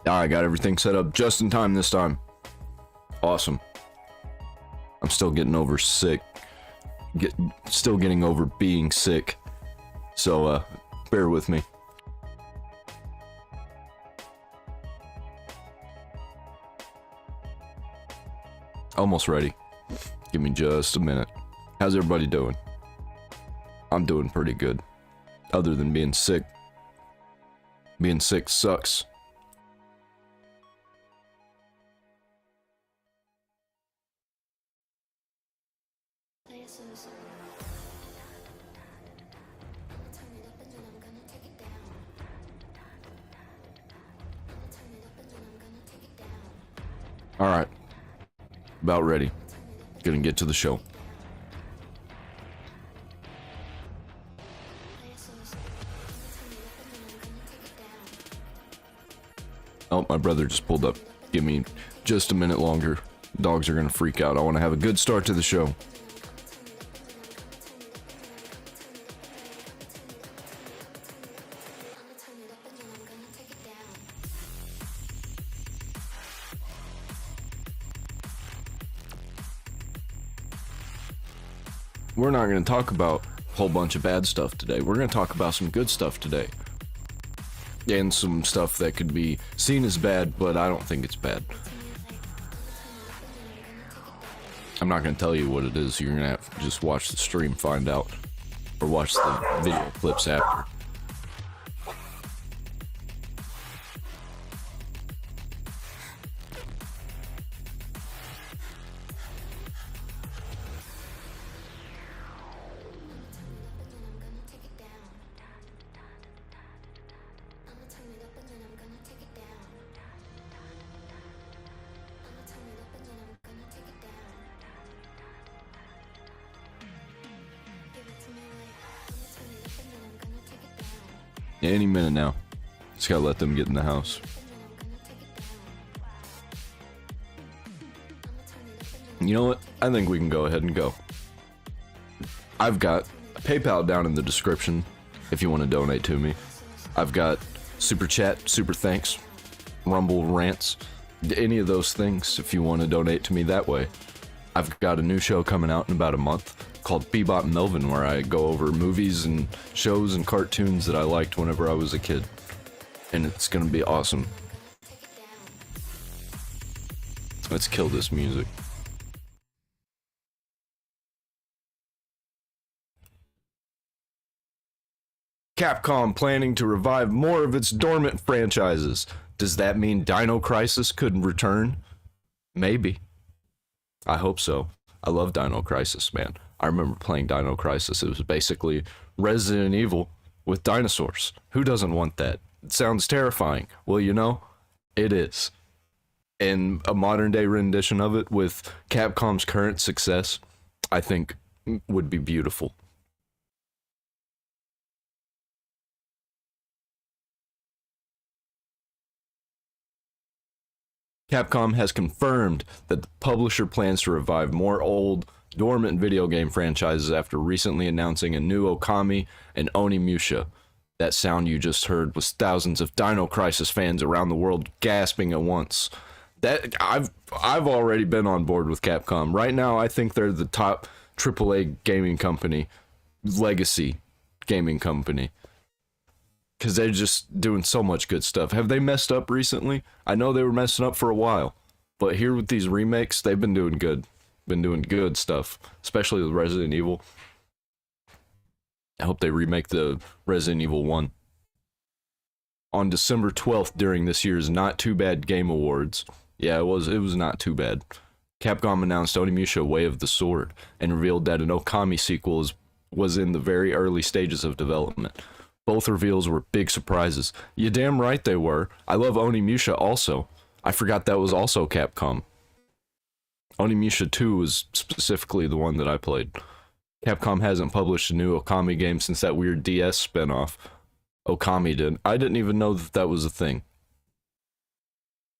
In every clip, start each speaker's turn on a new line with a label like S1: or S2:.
S1: I got everything set up just in time this time. Awesome. I'm still getting over sick. Still getting over being sick. So, bear with me. Almost ready. Give me just a minute. How's everybody doing? I'm doing pretty good. Other than being sick. Being sick sucks. Alright. About ready. Gonna get to the show. Oh, my brother just pulled up. Give me just a minute longer. Dogs are gonna freak out. I want to have a good start to the show. We're not going to talk about a whole bunch of bad stuff today. We're going to talk about some good stuff today. And some stuff that could be seen as bad, but I don't think it's bad. I'm not going to tell you what it is. You're going to have to just watch the stream, find out. Or watch the video clips after. Any minute now. Just gotta let them get in the house. You know what? I think we can go ahead and go. I've got PayPal down in the description if you want to donate to me. I've got Super Chat, Super Thanks, Rumble Rants, any of those things if you want to donate to me that way. I've got a new show coming out in about a month called Bebop and Melvin, where I go over movies and shows and cartoons that I liked whenever I was a kid. And it's gonna be awesome. Let's kill this music. Capcom planning to revive more of its dormant franchises. Does that mean Dino Crisis could return? Maybe. I hope so. I love Dino Crisis, man. I remember playing Dino Crisis. It was basically Resident Evil with dinosaurs. Who doesn't want that? It sounds terrifying. Well, you know, it is. And a modern day rendition of it with Capcom's current success, I think, would be beautiful. Capcom has confirmed that the publisher plans to revive more old, dormant video game franchises after recently announcing a new Okami and Onimusha. That sound you just heard was thousands of Dino Crisis fans around the world gasping at once. That I've already been on board with Capcom. Right now, I think they're the top AAA gaming company, legacy gaming company. Because they're just doing so much good stuff. Have they messed up recently? I know they were messing up for a while. But here with these remakes, they've been doing good. Been doing good stuff. Especially with Resident Evil. I hope they remake the Resident Evil 1. On December 12th during this year's Not Too Bad Game Awards. Yeah, it was not too bad. Capcom announced Onimusha Way of the Sword. And revealed that an Okami sequel was in the very early stages of development. Both reveals were big surprises. You damn right they were. I love Onimusha also. I forgot that was also Capcom. Onimusha 2 was specifically the one that I played. Capcom hasn't published a new Okami game since that weird DS spinoff. Okami did. I didn't even know that that was a thing.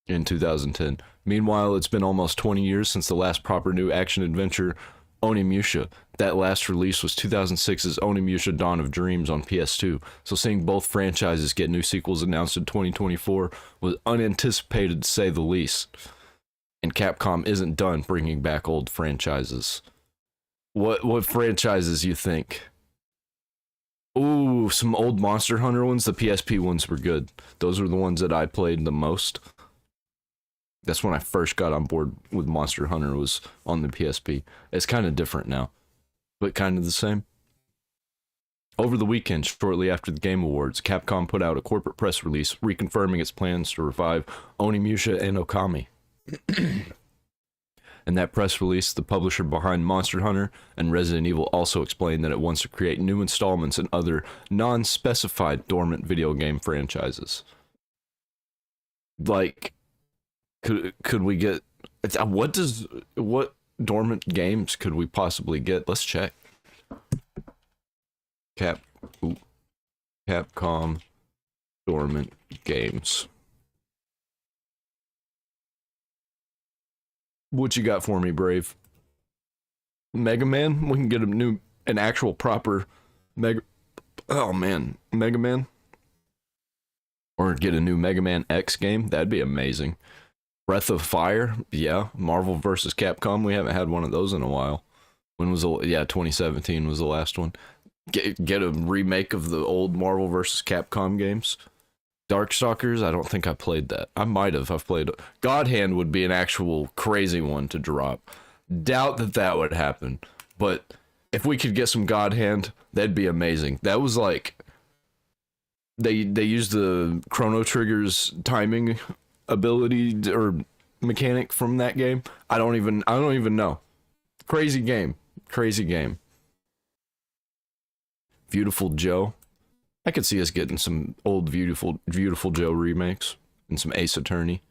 S1: In 2010. Meanwhile, it's been almost 20 years since the last proper new action-adventure, Onimusha. That last release was 2006's Onimusha Dawn of Dreams on PS2, so seeing both franchises get new sequels announced in 2024 was unanticipated to say the least. And Capcom isn't done bringing back old franchises. What franchises you think? Ooh, some old Monster Hunter ones. The PSP ones were good. Those were the ones that I played the most. That's when I first got on board with Monster Hunter, was on the PSP. It's kind of different now, but kind of the same. Over the weekend, shortly after the Game Awards, Capcom put out a corporate press release reconfirming its plans to revive Onimusha and Okami. In that press release, the publisher behind Monster Hunter and Resident Evil also explained that it wants to create new installments in other non-specified dormant video game franchises. Like, could we get... What dormant games could we possibly get? Let's check. Capcom dormant games. What you got for me, Brave? Mega Man? We can get an actual proper Mega Man. Or get a new Mega Man X game. That'd be amazing. Breath of Fire? Yeah. Marvel vs. Capcom. We haven't had one of those in a while. When was 2017 was the last one. Get a remake of the old Marvel vs. Capcom games. Darkstalkers, I don't think I played that. I might have. I've played... God Hand would be an actual crazy one to drop. Doubt that would happen. But if we could get some God Hand, that'd be amazing. That was like... They used the Chrono Trigger's timing ability or mechanic from that game. I don't even know. Crazy game. Beautiful Joe. I could see us getting some old Beautiful Joe remakes and some Ace Attorney.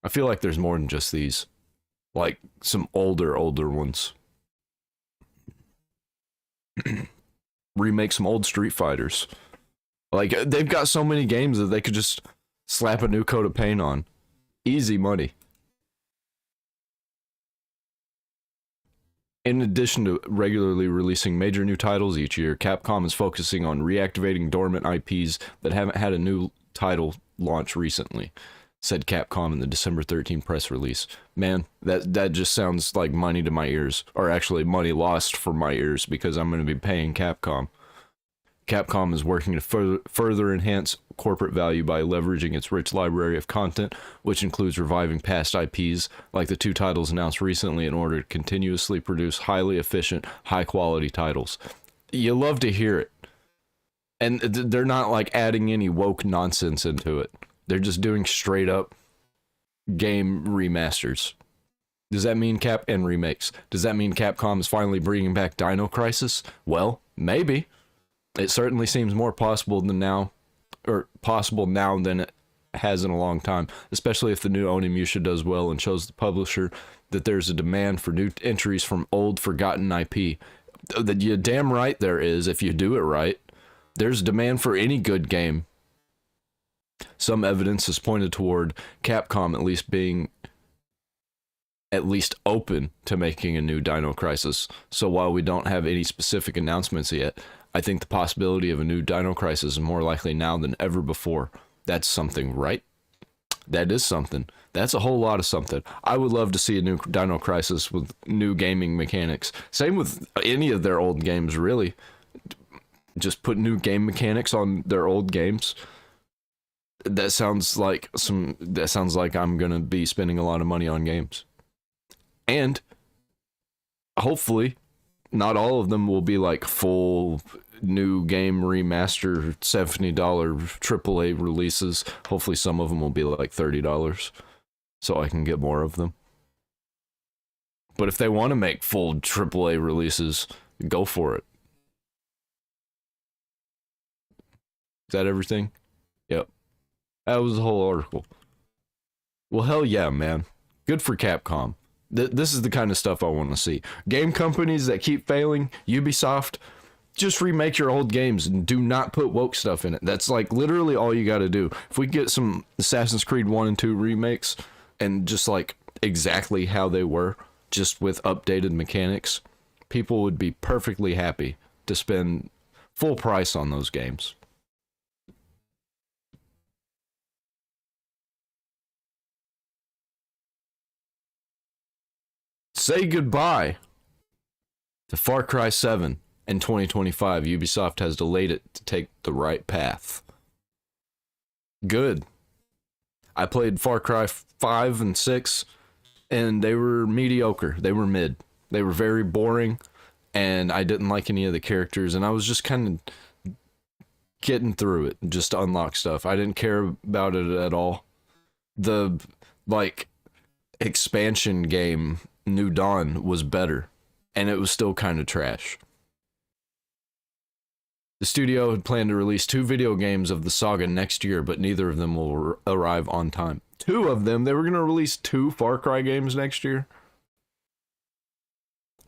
S1: I feel like there's more than just these. Like some older ones. Remake some old Street Fighters. Like, they've got so many games that they could just slap a new coat of paint on. Easy money. In addition to regularly releasing major new titles each year, Capcom is focusing on reactivating dormant IPs that haven't had a new title launch recently, said Capcom in the December 13 press release. Man, that just sounds like money to my ears, or actually money lost for my ears because I'm going to be paying Capcom. Capcom is working to further enhance corporate value by leveraging its rich library of content, which includes reviving past IPs like the two titles announced recently in order to continuously produce highly efficient, high-quality titles. You love to hear it. And they're not like adding any woke nonsense into it. They're just doing straight-up game remasters. Does that mean remakes? Does that mean Capcom is finally bringing back Dino Crisis? Well, maybe. It certainly seems more possible now than it has in a long time, especially if the new Onimusha does well and shows the publisher that there's a demand for new entries from old forgotten IP. That you damn right there is if you do it right. There's demand for any good game. Some evidence has pointed toward Capcom at least being open to making a new Dino Crisis. So while we don't have any specific announcements yet, I think the possibility of a new Dino Crisis is more likely now than ever before. That's something, right? That is something. That's a whole lot of something. I would love to see a new Dino Crisis with new gaming mechanics. Same with any of their old games, really. Just put new game mechanics on their old games. That sounds like I'm gonna be spending a lot of money on games. And hopefully not all of them will be like full new game remaster $70 AAA releases. Hopefully some of them will be like $30 so I can get more of them. But if they want to make full AAA releases, go for it. Is that everything? Yep. That was the whole article. Well, hell yeah, man. Good for Capcom. This is the kind of stuff I want to see. Game companies that keep failing, Ubisoft, just remake your old games and do not put woke stuff in it. That's like literally all you got to do. If we get some Assassin's Creed 1 and 2 remakes and just like exactly how they were, just with updated mechanics, people would be perfectly happy to spend full price on those games. Say goodbye to Far Cry 7 in 2025. Ubisoft has delayed it to take the right path. Good. I played Far Cry 5 and 6, and they were mediocre. They were mid. They were very boring, and I didn't like any of the characters, and I was just kind of getting through it just to unlock stuff. I didn't care about it at all. The, like, expansion game, New Dawn, was better, and it was still kind of trash. The studio had planned to release 2 video games of the saga next year, but neither of them will arrive on time. 2 of them? They were going to release 2 Far Cry games next year?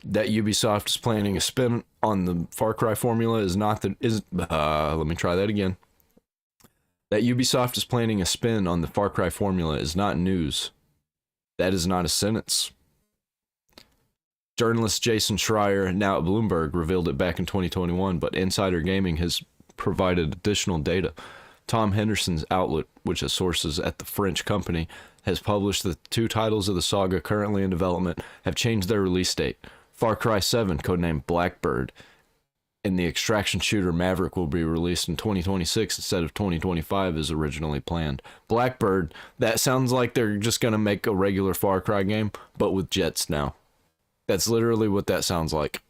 S1: That Ubisoft is planning a spin on the Far Cry formula is not the... let me try that again. That Ubisoft is planning a spin on the Far Cry formula is not news. That is not a sentence. Journalist Jason Schreier, now at Bloomberg, revealed it back in 2021, but Insider Gaming has provided additional data. Tom Henderson's outlet, which has sources at the French company, has published that the 2 titles of the saga currently in development have changed their release date. Far Cry 7, codenamed Blackbird, and the extraction shooter Maverick will be released in 2026 instead of 2025 as originally planned. Blackbird, that sounds like they're just going to make a regular Far Cry game, but with jets now. That's literally what that sounds like.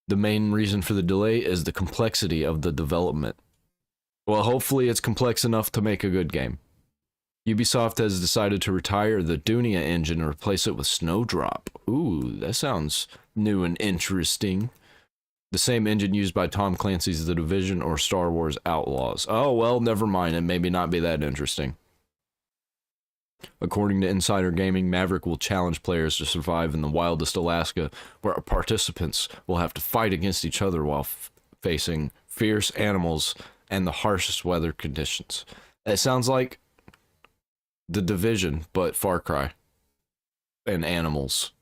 S1: The main reason for the delay is the complexity of the development. Well, hopefully it's complex enough to make a good game. Ubisoft has decided to retire the Dunia engine and replace it with Snowdrop. Ooh, that sounds new and interesting. The same engine used by Tom Clancy's The Division or Star Wars Outlaws. Oh, well, never mind. It may not be that interesting. According to Insider Gaming, Maverick will challenge players to survive in the wildest Alaska, where participants will have to fight against each other while facing fierce animals and the harshest weather conditions. It sounds like The Division, but Far Cry. And animals.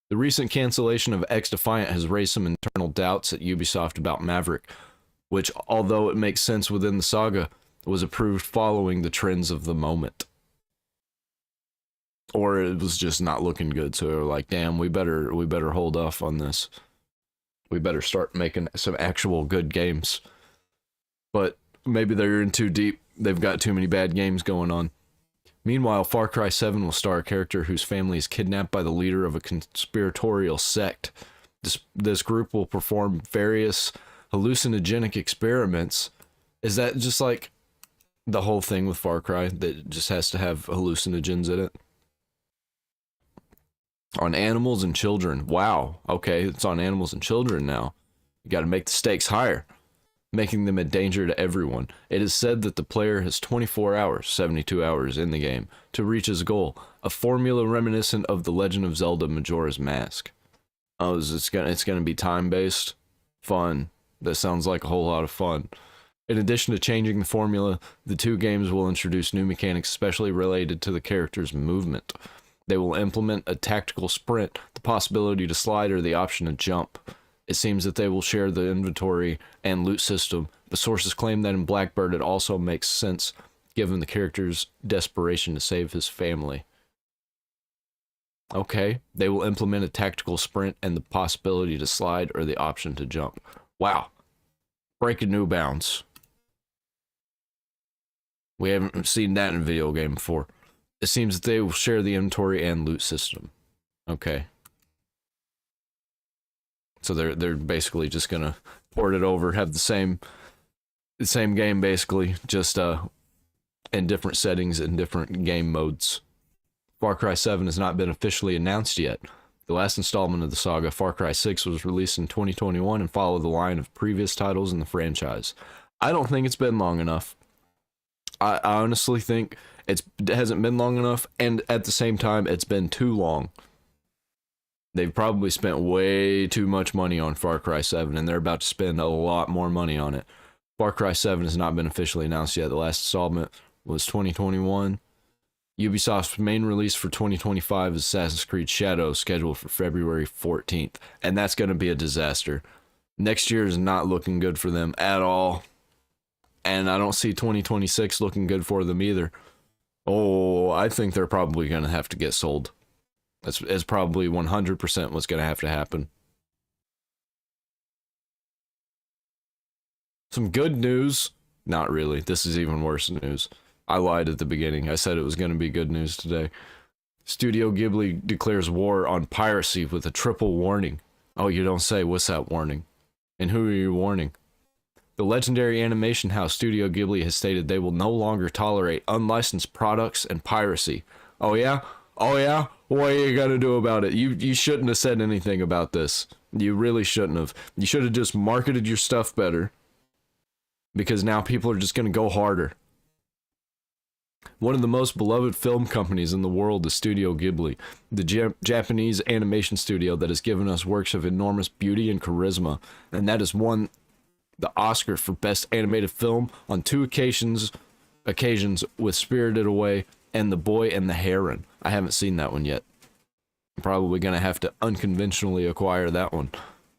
S1: The recent cancellation of X-Defiant has raised some internal doubts at Ubisoft about Maverick, which, although it makes sense within the saga, was approved following the trends of the moment. Or it was just not looking good, so they were like, damn, we better hold off on this. We better start making some actual good games. But maybe they're in too deep. They've got too many bad games going on. Meanwhile, Far Cry 7 will star a character whose family is kidnapped by the leader of a conspiratorial sect. This group will perform various hallucinogenic experiments. Is that just like the whole thing with Far Cry, that just has to have hallucinogens in it? On animals and children. Wow. Okay, it's on animals and children now. You got to make the stakes higher, making them a danger to everyone. It is said that the player has 24 hours, 72 hours in the game, to reach his goal, a formula reminiscent of The Legend of Zelda Majora's Mask. Oh, it's gonna be time-based? Fun. That sounds like a whole lot of fun. In addition to changing the formula, the 2 games will introduce new mechanics especially related to the character's movement. They will implement a tactical sprint, the possibility to slide, or the option to jump. It seems that they will share the inventory and loot system, but sources claim that in Blackbird it also makes sense given the character's desperation to save his family. Okay, they will implement a tactical sprint and the possibility to slide or the option to jump. Wow. Breaking new bounds. We haven't seen that in a video game before. It seems that they will share the inventory and loot system. Okay. So they're basically just gonna port it over, have the same game basically, just in different settings and different game modes. Far Cry 7 has not been officially announced yet. The last installment of the saga, Far Cry 6, was released in 2021 and followed the line of previous titles in the franchise. I don't think it's been long enough. I honestly think it hasn't been long enough, and at the same time, it's been too long. They've probably spent way too much money on Far Cry 7, and they're about to spend a lot more money on it. Far Cry 7 has not been officially announced yet. The last installment was 2021. Ubisoft's main release for 2025 is Assassin's Creed Shadows, scheduled for February 14th, and that's going to be a disaster. Next year is not looking good for them at all, and I don't see 2026 looking good for them either. Oh, I think they're probably going to have to get sold. It's probably 100% what's going to have to happen. Some good news. Not really. This is even worse news. I lied at the beginning. I said it was going to be good news today. Studio Ghibli declares war on piracy with a triple warning. Oh, you don't say. What's that warning? And who are you warning? The legendary animation house Studio Ghibli has stated they will no longer tolerate unlicensed products and piracy. Oh yeah? Oh yeah? What are you gonna do about it? You shouldn't have said anything about this. You really shouldn't have. You should have just marketed your stuff better. Because now people are just gonna go harder. One of the most beloved film companies in the world is Studio Ghibli, the Japanese animation studio that has given us works of enormous beauty and charisma, and that has won the Oscar for Best Animated Film on 2 occasions with Spirited Away and The Boy and the Heron. I haven't seen that one yet. I'm probably going to have to unconventionally acquire that one.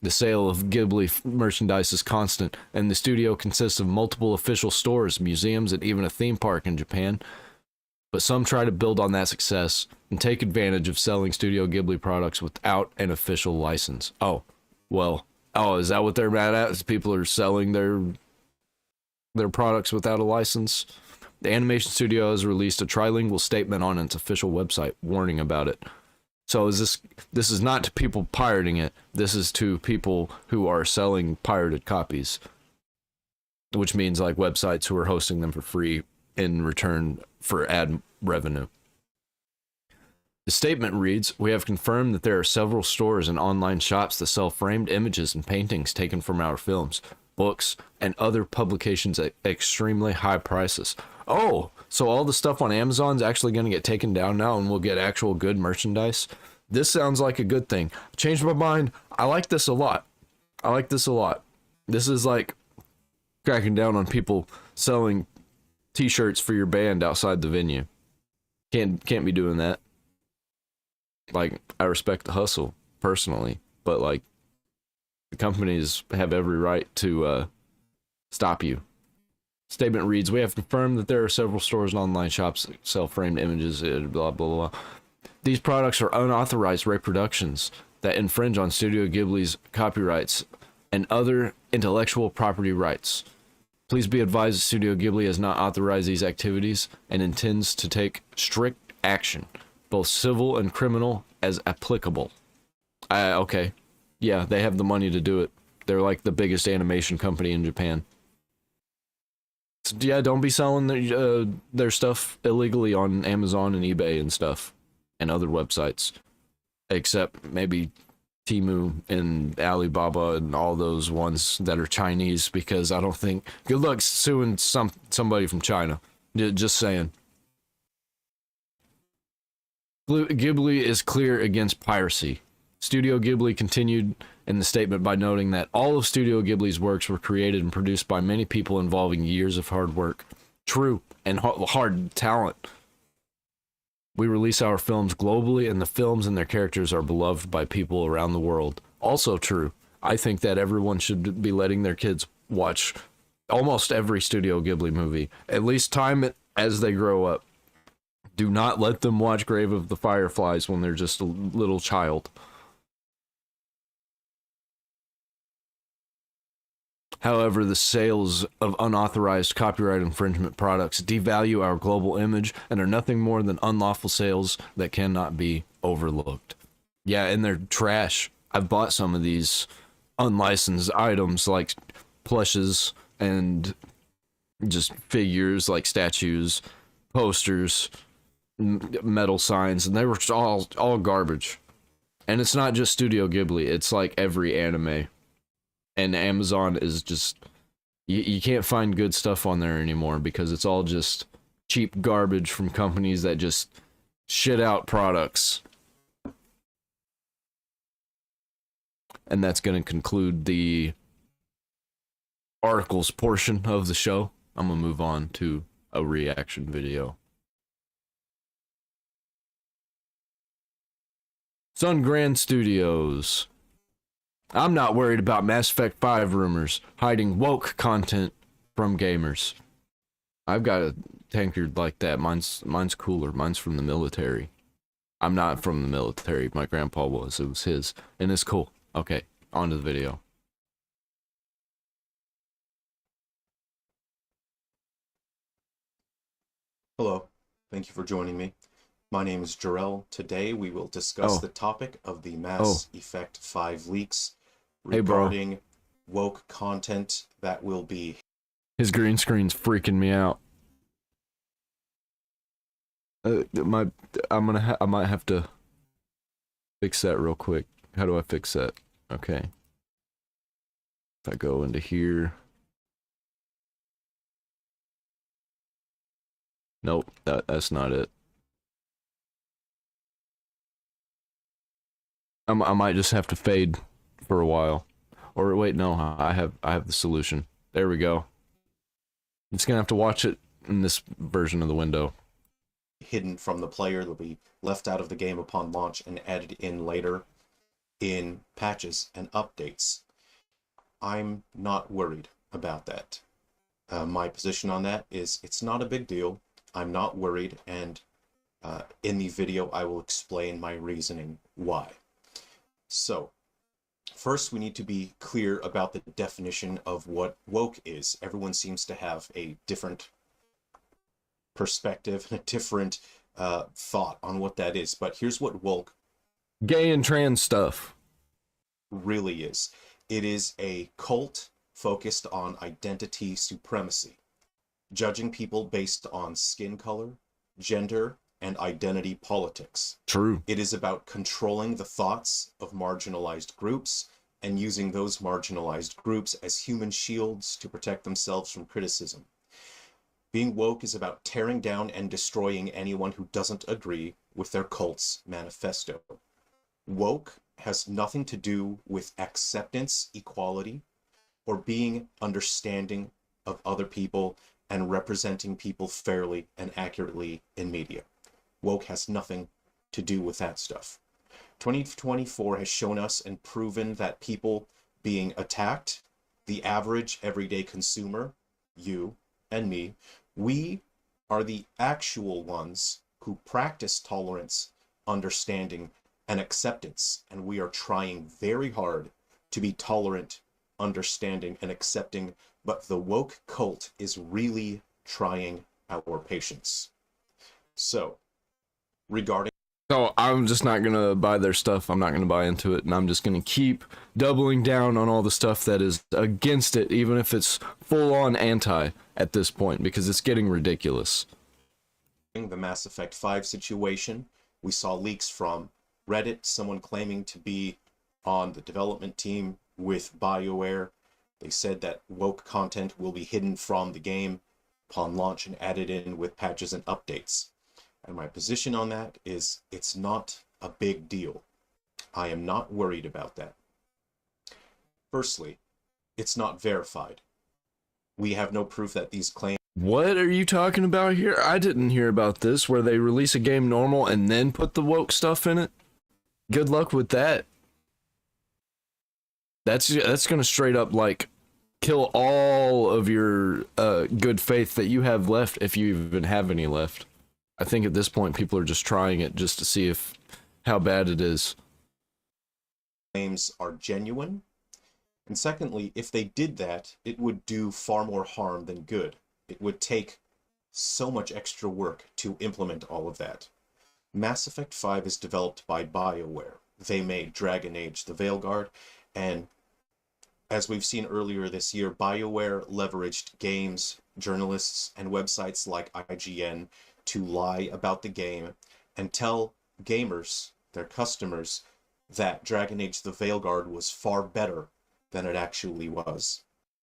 S1: The sale of Ghibli merchandise is constant, and the studio consists of multiple official stores, museums, and even a theme park in Japan. But some try to build on that success and take advantage of selling Studio Ghibli products without an official license. Oh, well, is that what they're mad at? Is people are selling their products without a license? The animation studio has released a trilingual statement on its official website warning about it. So this is not to people pirating it. This is to people who are selling pirated copies, which means like websites who are hosting them for free in return for ad revenue. The statement reads, "We have confirmed that there are several stores and online shops that sell framed images and paintings taken from our films, books, and other publications at extremely high prices." Oh, so all the stuff on Amazon's actually going to get taken down now and we'll get actual good merchandise? This sounds like a good thing. Changed my mind. I like this a lot. This is like cracking down on people selling t-shirts for your band outside the venue. Can't be doing that. Like, I respect the hustle personally, but like the companies have every right to stop you. Statement reads, "We have confirmed that there are several stores and online shops that sell framed images, blah, blah, blah. These products are unauthorized reproductions that infringe on Studio Ghibli's copyrights and other intellectual property rights. Please be advised that Studio Ghibli has not authorized these activities and intends to take strict action, both civil and criminal as applicable." Okay. Yeah, they have the money to do it. They're like the biggest animation company in Japan. So, yeah, don't be selling their stuff illegally on Amazon and eBay and stuff and other websites, except maybe Temu and Alibaba and all those ones that are Chinese, because I don't think, good luck suing somebody from China. Just saying. Ghibli is clear against piracy. Studio Ghibli continued in the statement by noting that all of Studio Ghibli's works were created and produced by many people involving years of hard work. True, and hard talent. We release our films globally, and the films and their characters are beloved by people around the world. Also true. I think that everyone should be letting their kids watch almost every Studio Ghibli movie. At least time it as they grow up. Do not let them watch Grave of the Fireflies when they're just a little child. However, the sales of unauthorized copyright infringement products devalue our global image and are nothing more than unlawful sales that cannot be overlooked. Yeah, and they're trash. I've bought some of these unlicensed items like plushes and just figures like statues, posters, metal signs, and they were all garbage. And it's not just Studio Ghibli, it's like every anime. And Amazon is just, you can't find good stuff on there anymore because it's all just cheap garbage from companies that just shit out products. And that's going to conclude the articles portion of the show. I'm going to move on to a reaction video. Sun Grand Studios. I'm not worried about Mass Effect 5 rumors hiding woke content from gamers. I've got a tankard like that. Mine's cooler. Mine's from the military. I'm not from the military. My grandpa was. It was his. And it's cool. Okay, on to the video.
S2: Hello. Thank you for joining me. My name is Jarrell. Today we will discuss
S1: Oh,
S2: the topic of the
S1: oh,
S2: Mass Effect 5 leaks
S1: hey, bro.
S2: regarding woke content that will be
S1: His green screen's freaking me out. My, I might have to fix that real quick. How do I fix that? Okay. If I go into here. Nope, that's not it. I might just have to fade for a while. Or wait, no, I have the solution. There we go. I'm just gonna have to watch it in this version of the window.
S2: hidden from the player. They'll be left out of the game upon launch and added in later in patches and updates. I'm not worried about that. My position on that is it's not a big deal. I'm not worried, and in the video I will explain my reasoning why. So, first, we need to be clear about the definition of what woke is. Everyone seems to have a different perspective and a different thought on what that is. But here's what woke
S1: Gay and trans stuff.
S2: really is. It is a cult focused on identity supremacy, judging people based on skin color, gender, and identity politics.
S1: True.
S2: It is about controlling the thoughts of marginalized groups and using those marginalized groups as human shields to protect themselves from criticism. Being woke is about tearing down and destroying anyone who doesn't agree with their cult's manifesto. Woke has nothing to do with acceptance, equality, or being understanding of other people and representing people fairly and accurately in media. Woke has nothing to do with that stuff. 2024 has shown us and proven that people being attacked, the average everyday consumer, you and me, we are the actual ones who practice tolerance, understanding, and acceptance. And we are trying very hard to be tolerant, understanding, and accepting. But the woke cult is really trying our patience. So, regarding
S1: So I'm just not gonna buy their stuff. I'm not gonna buy into it, and I'm just gonna keep doubling down on all the stuff that is against it, even if it's full on anti at this point, because it's getting ridiculous.
S2: the Mass Effect 5 situation, we saw leaks from Reddit, someone claiming to be on the development team with BioWare. They said that woke content will be hidden from the game upon launch and added in with patches and updates. And my position on that is it's not a big deal. I am not worried about that. Firstly, it's not verified. We have no proof that these claims
S1: What are you talking about here? I didn't hear about this, where they release a game normal and then put the woke stuff in it. Good luck with that. That's gonna straight up like kill all of your good faith that you have left, if you even have any left. I think at this point people are just trying it just to see if how bad it is.
S2: are genuine. And secondly, if they did that, it would do far more harm than good. It would take so much extra work to implement all of that. Mass Effect 5 is developed by BioWare. They made Dragon Age the Veilguard, and as we've seen earlier this year, BioWare leveraged games, journalists, and websites like IGN to lie about the game and tell gamers, their customers, that Dragon Age the Veilguard was far better than it actually was.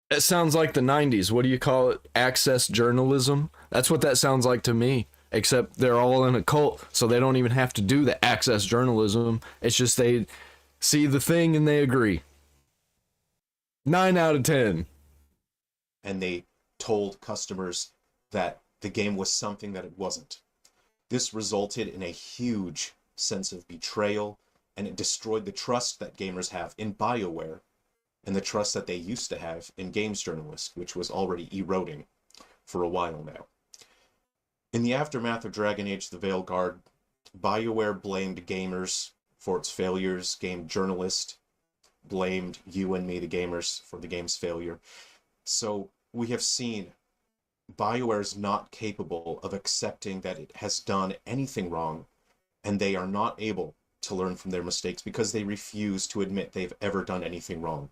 S1: It sounds like the 90s. What do you call it? Access journalism? That's what that sounds like to me. Except they're all in a cult, so they don't even have to do the access journalism. It's just they see the thing and they agree. 9 out of 10.
S2: And they told customers that the game was something that it wasn't. This resulted in a huge sense of betrayal, and it destroyed the trust that gamers have in BioWare and the trust that they used to have in games journalists, which was already eroding for a while now. In the aftermath of Dragon Age the Veilguard, BioWare blamed gamers for its failures, game journalists blamed you and me, the gamers, for the game's failure. So we have seen BioWare is not capable of accepting that it has done anything wrong and they are not able to learn from their mistakes because they refuse to admit they've ever done anything wrong.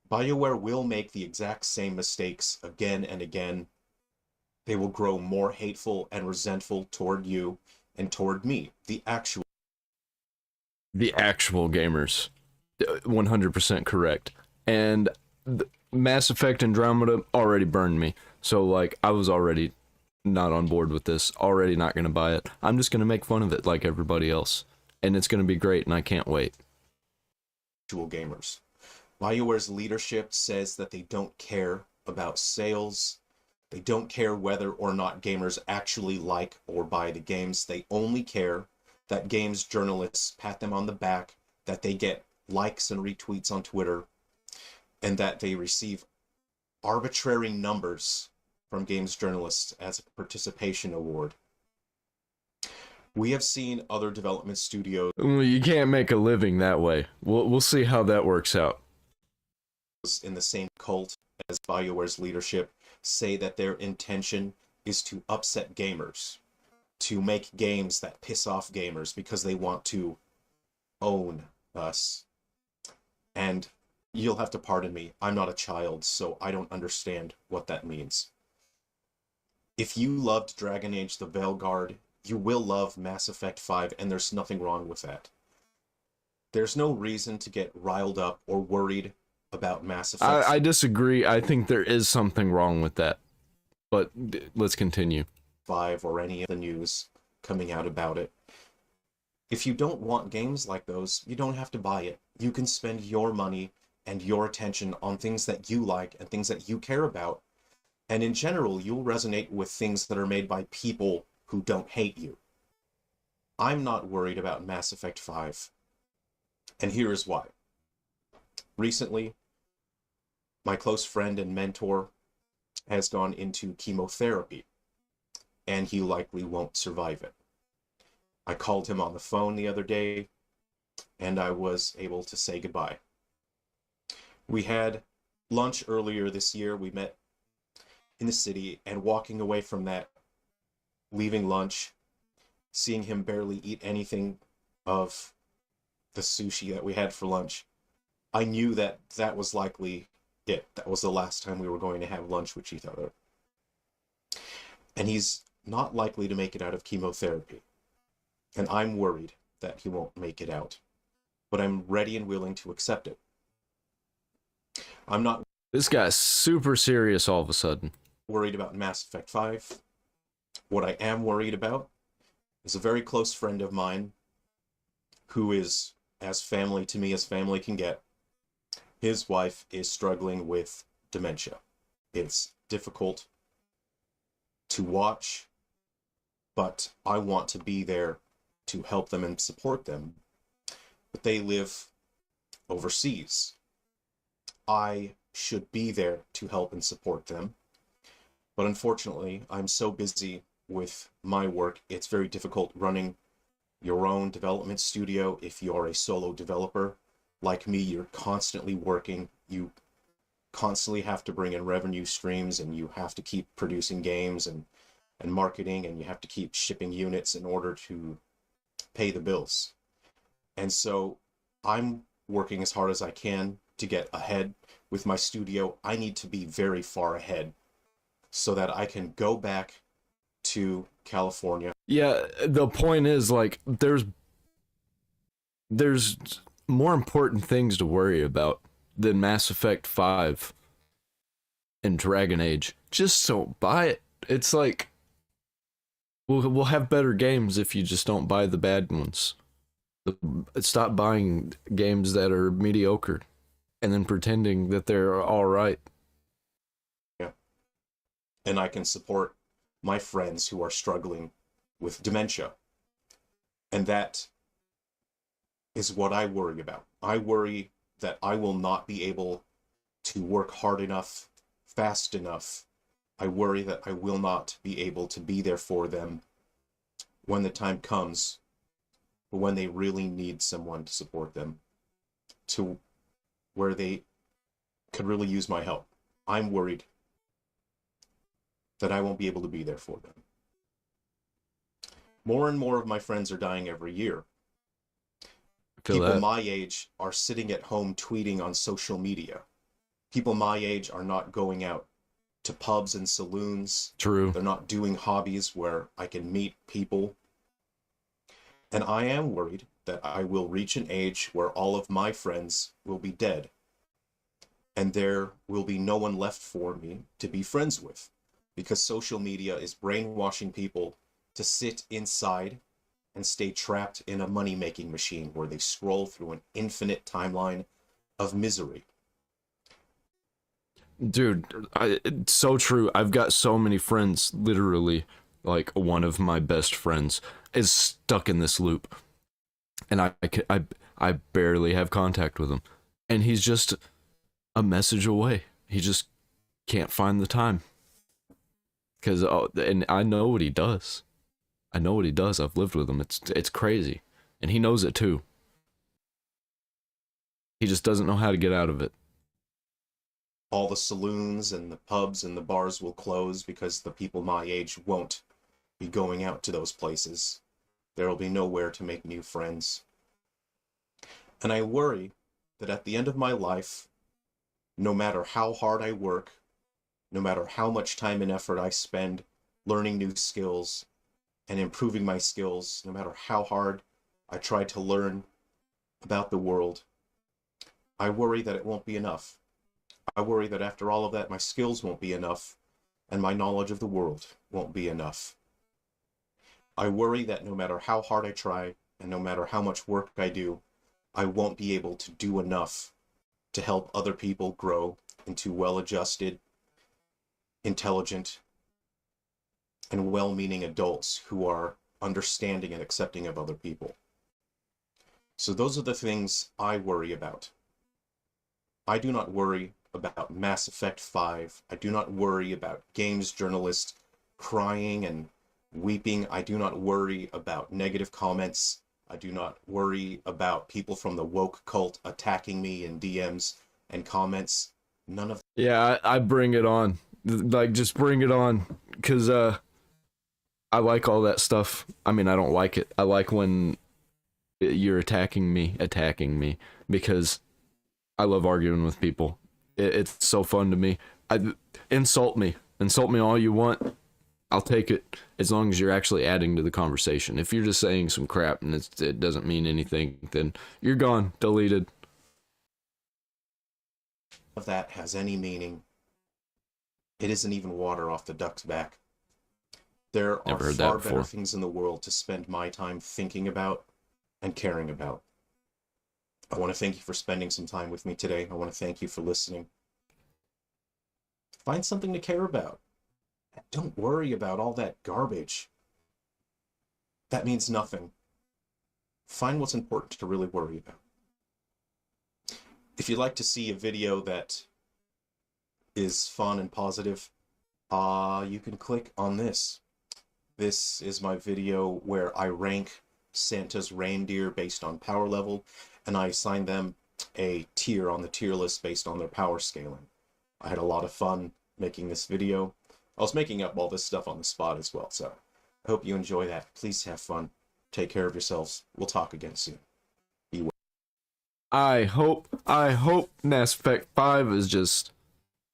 S2: BioWare will make the exact same mistakes again and again. They will grow more hateful and resentful toward you and toward me, the actual
S1: gamers. 100% correct. And Mass Effect Andromeda already burned me. So, like, I was already not on board with this, already not going to buy it. I'm just going to make fun of it like everybody else. And it's going to be great, and I can't wait.
S2: Gamers. BioWare's leadership says that they don't care about sales. They don't care whether or not gamers actually like or buy the games. They only care that games journalists pat them on the back, that they get likes and retweets on Twitter, and that they receive arbitrary numbers from games journalists as a participation award. We have seen other development studios.
S1: Well, you can't make a living that way. We'll see how that works out.
S2: In the same cult as BioWare's leadership say that their intention is to upset gamers, to make games that piss off gamers because they want to own us. And you'll have to pardon me, I'm not a child, so I don't understand what that means. If you loved Dragon Age the Veilguard, you will love Mass Effect 5, and there's nothing wrong with that. There's no reason to get riled up or worried about Mass Effect.
S1: I disagree. I think there is something wrong with that. But let's continue.
S2: 5 or any of the news coming out about it. If you don't want games like those, you don't have to buy it. You can spend your money and your attention on things that you like and things that you care about. And in general, you'll resonate with things that are made by people who don't hate you. I'm not worried about Mass Effect 5. And here is why. Recently, my close friend and mentor has gone into chemotherapy, and he likely won't survive it. I called him on the phone the other day, and I was able to say goodbye. We had lunch earlier this year. We met in the city, and walking away from that, leaving lunch, seeing him barely eat anything of the sushi that we had for lunch, I knew that that was likely it. That was the last time we were going to have lunch with each other. And he's not likely to make it out of chemotherapy. And I'm worried that he won't make it out. But I'm ready and willing to accept it. I'm not...
S1: This guy's super serious all of a sudden.
S2: ...worried about Mass Effect 5. What I am worried about is a very close friend of mine who is as family to me as family can get. His wife is struggling with dementia. It's difficult to watch, but I want to be there to help them and support them. But they live overseas. I should be there to help and support them. But unfortunately, I'm so busy with my work, it's very difficult running your own development studio if you're a solo developer. Like me, you're constantly working, you constantly have to bring in revenue streams, and you have to keep producing games and marketing, and you have to keep shipping units in order to pay the bills. And so I'm working as hard as I can to get ahead with my studio. I need to be very far ahead so that I can go back to California.
S1: Yeah, the point is, like, there's more important things to worry about than Mass Effect 5 and Dragon Age. Just don't buy it. It's like, we'll have better games if you just don't buy the bad ones. Stop buying games that are mediocre and then pretending that they're all right.
S2: Yeah. And I can support my friends who are struggling with dementia. And that is what I worry about. I worry that I will not be able to work hard enough, fast enough. I worry that I will not be able to be there for them when the time comes, when they really need someone to support them, to where they could really use my help. I'm worried that I won't be able to be there for them. More and more of my friends are dying every year.
S1: Feel
S2: People
S1: that.
S2: my age are sitting at home tweeting on social media. People my age are not going out to pubs and saloons.
S1: True.
S2: They're not doing hobbies where I can meet people. And I am worried that I will reach an age where all of my friends will be dead. And there will be no one left for me to be friends with. Because social media is brainwashing people to sit inside and stay trapped in a money-making machine where they scroll through an infinite timeline of misery.
S1: Dude, it's so true. I've got so many friends, literally, like one of my best friends is stuck in this loop. And I barely have contact with him. And he's just a message away. He just can't find the time. Cause and I know what he does. I know what he does. I've lived with him. It's crazy, and he knows it too. He just doesn't know how to get out of it.
S2: All the saloons and the pubs and the bars will close because the people my age won't be going out to those places. There will be nowhere to make new friends. And I worry that at the end of my life, no matter how hard I work, no matter how much time and effort I spend learning new skills and improving my skills, no matter how hard I try to learn about the world, I worry that it won't be enough. I worry that after all of that, my skills won't be enough and my knowledge of the world won't be enough. I worry that no matter how hard I try and no matter how much work I do, I won't be able to do enough to help other people grow into well-adjusted, intelligent, and well-meaning adults who are understanding and accepting of other people. So those are the things I worry about. I do not worry about Mass Effect 5. I do not worry about games journalists crying and weeping. I do not worry about negative comments. I do not worry about people from the woke cult attacking me in DMs and comments. None of
S1: Yeah, I bring it on. Like, just bring it on, cause I like all that stuff. I mean, I don't like it. I like when you're attacking me, because I love arguing with people. It's so fun to me. Insult me all you want. I'll take it as long as you're actually adding to the conversation. If you're just saying some crap and it doesn't mean anything, then you're gone, deleted.
S2: that has any meaning. It isn't even water off the duck's back. There are far better things in the world to spend my time thinking about and caring about. I want to thank you for spending some time with me today. I want to thank you for listening. Find something to care about. Don't worry about all that garbage. That means nothing. Find what's important to really worry about. If you'd like to see a video that is fun and positive, you can click on this. This is my video where I rank Santa's reindeer based on power level, and I assign them a tier on the tier list based on their power scaling. I had a lot of fun making this video. I was making up all this stuff on the spot as well, so I hope you enjoy that. Please have fun. Take care of yourselves. We'll talk again soon. Be well.
S1: I hope Mass Effect 5 is just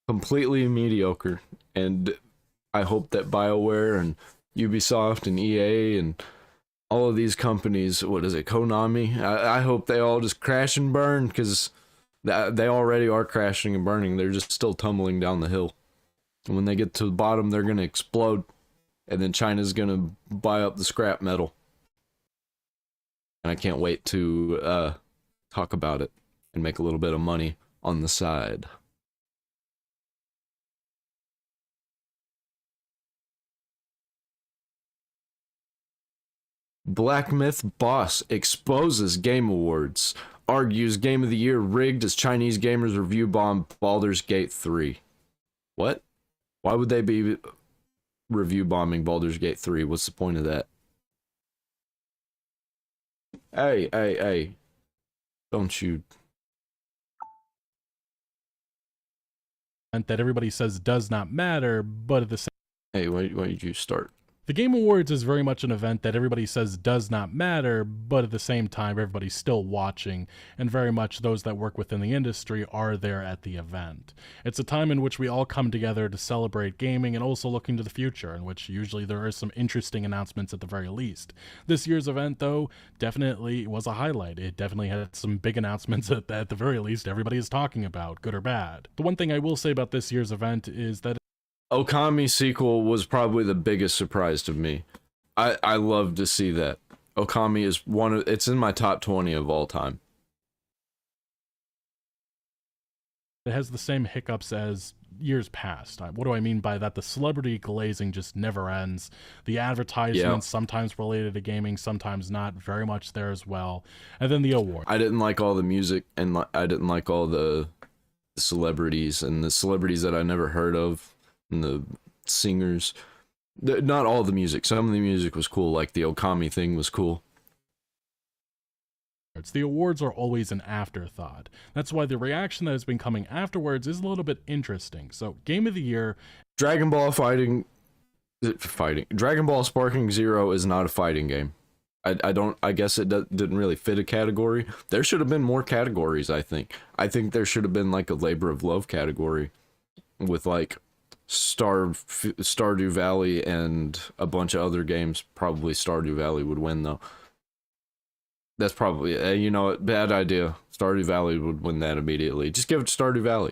S1: completely mediocre, and I hope that BioWare and Ubisoft and EA and all of these companies, what is it, Konami, I hope they all just crash and burn, because they already are crashing and burning. They're just still tumbling down the hill. And when they get to the bottom, they're going to explode, and then China's going to buy up the scrap metal. And I can't wait to talk about it and make a little bit of money on the side. Black Myth Boss exposes Game Awards, argues Game of the Year rigged as Chinese gamers review bomb Baldur's Gate 3. What? Why would they be review bombing Baldur's Gate 3? What's the point of that? Hey. Don't you...
S3: That everybody says does not matter, but at the same...
S1: Hey, why did you start?
S3: The Game Awards is very much an event that everybody says does not matter, but at the same time, everybody's still watching, and very much those that work within the industry are there at the event. It's a time in which we all come together to celebrate gaming and also looking to the future, in which usually there are some interesting announcements at the very least. This year's event, though, definitely was a highlight. It definitely had some big announcements that at the very least everybody is talking about, good or bad. The one thing I will say about this year's event is that
S1: Okami sequel was probably the biggest surprise to me. I love to see that. Okami is it's in my top 20 of all time.
S3: it has the same hiccups as years past. What do I mean by that? The celebrity glazing just never ends. The advertisements, sometimes related to gaming, sometimes not, very much there as well. And then the award.
S1: I didn't like all the music, and I didn't like all the celebrities, and the celebrities that I never heard of, and the singers. Not all the music. Some of the music was cool, like the Okami thing was cool.
S3: The awards are always an afterthought. That's why the reaction that has been coming afterwards is a little bit interesting. So, Game of the Year.
S1: Dragon Ball Dragon Ball Sparking Zero is not a fighting game. I guess it didn't really fit a category. There should have been more categories, I think. I think there should have been like a labor of love category with like Stardew Valley and a bunch of other games. Probably Stardew Valley would win though. That's probably bad idea. Stardew Valley would win that immediately. Just give it to Stardew Valley.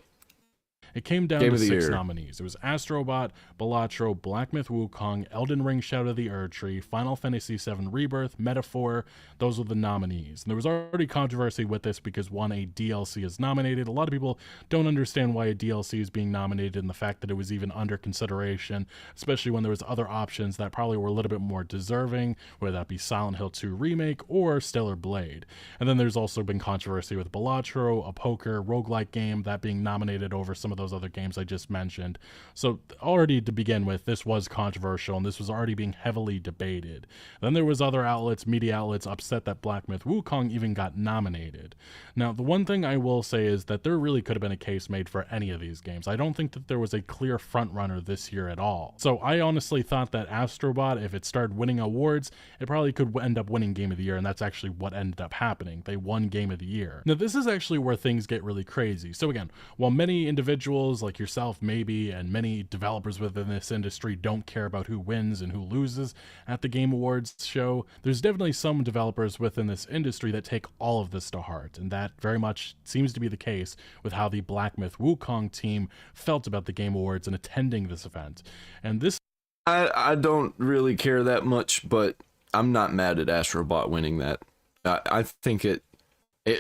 S3: It came down to 6 nominees. It was Astrobot, Balatro, Black Myth Wukong, Elden Ring Shadow of the Erdtree, Final Fantasy VII Rebirth, Metaphor. Those were the nominees. And there was already controversy with this because, one, a DLC is nominated. A lot of people don't understand why a DLC is being nominated and the fact that it was even under consideration, especially when there was other options that probably were a little bit more deserving, whether that be Silent Hill 2 Remake or Stellar Blade. And then there's also been controversy with Balatro, a poker roguelike game, that being nominated over some of those other games I just mentioned. So already to begin with, this was controversial and this was already being heavily debated. Then there was other outlets, media outlets, upset that Black Myth Wukong even got nominated. Now, the one thing I will say is that there really could have been a case made for any of these games. I don't think that there was a clear frontrunner this year at all. So I honestly thought that Astrobot, if it started winning awards, it probably could end up winning Game of the Year, and that's actually what ended up happening. They won Game of the Year. Now, this is actually where things get really crazy. So again, while many individuals like yourself maybe and many developers within this industry don't care about who wins and who loses at the Game Awards show, there's definitely some developers within this industry that take all of this to heart, and that very much seems to be the case with how the Black Myth Wukong team felt about the Game Awards and attending this event. And this
S1: I don't really care that much, but I'm not mad at Astrobot winning that. I think it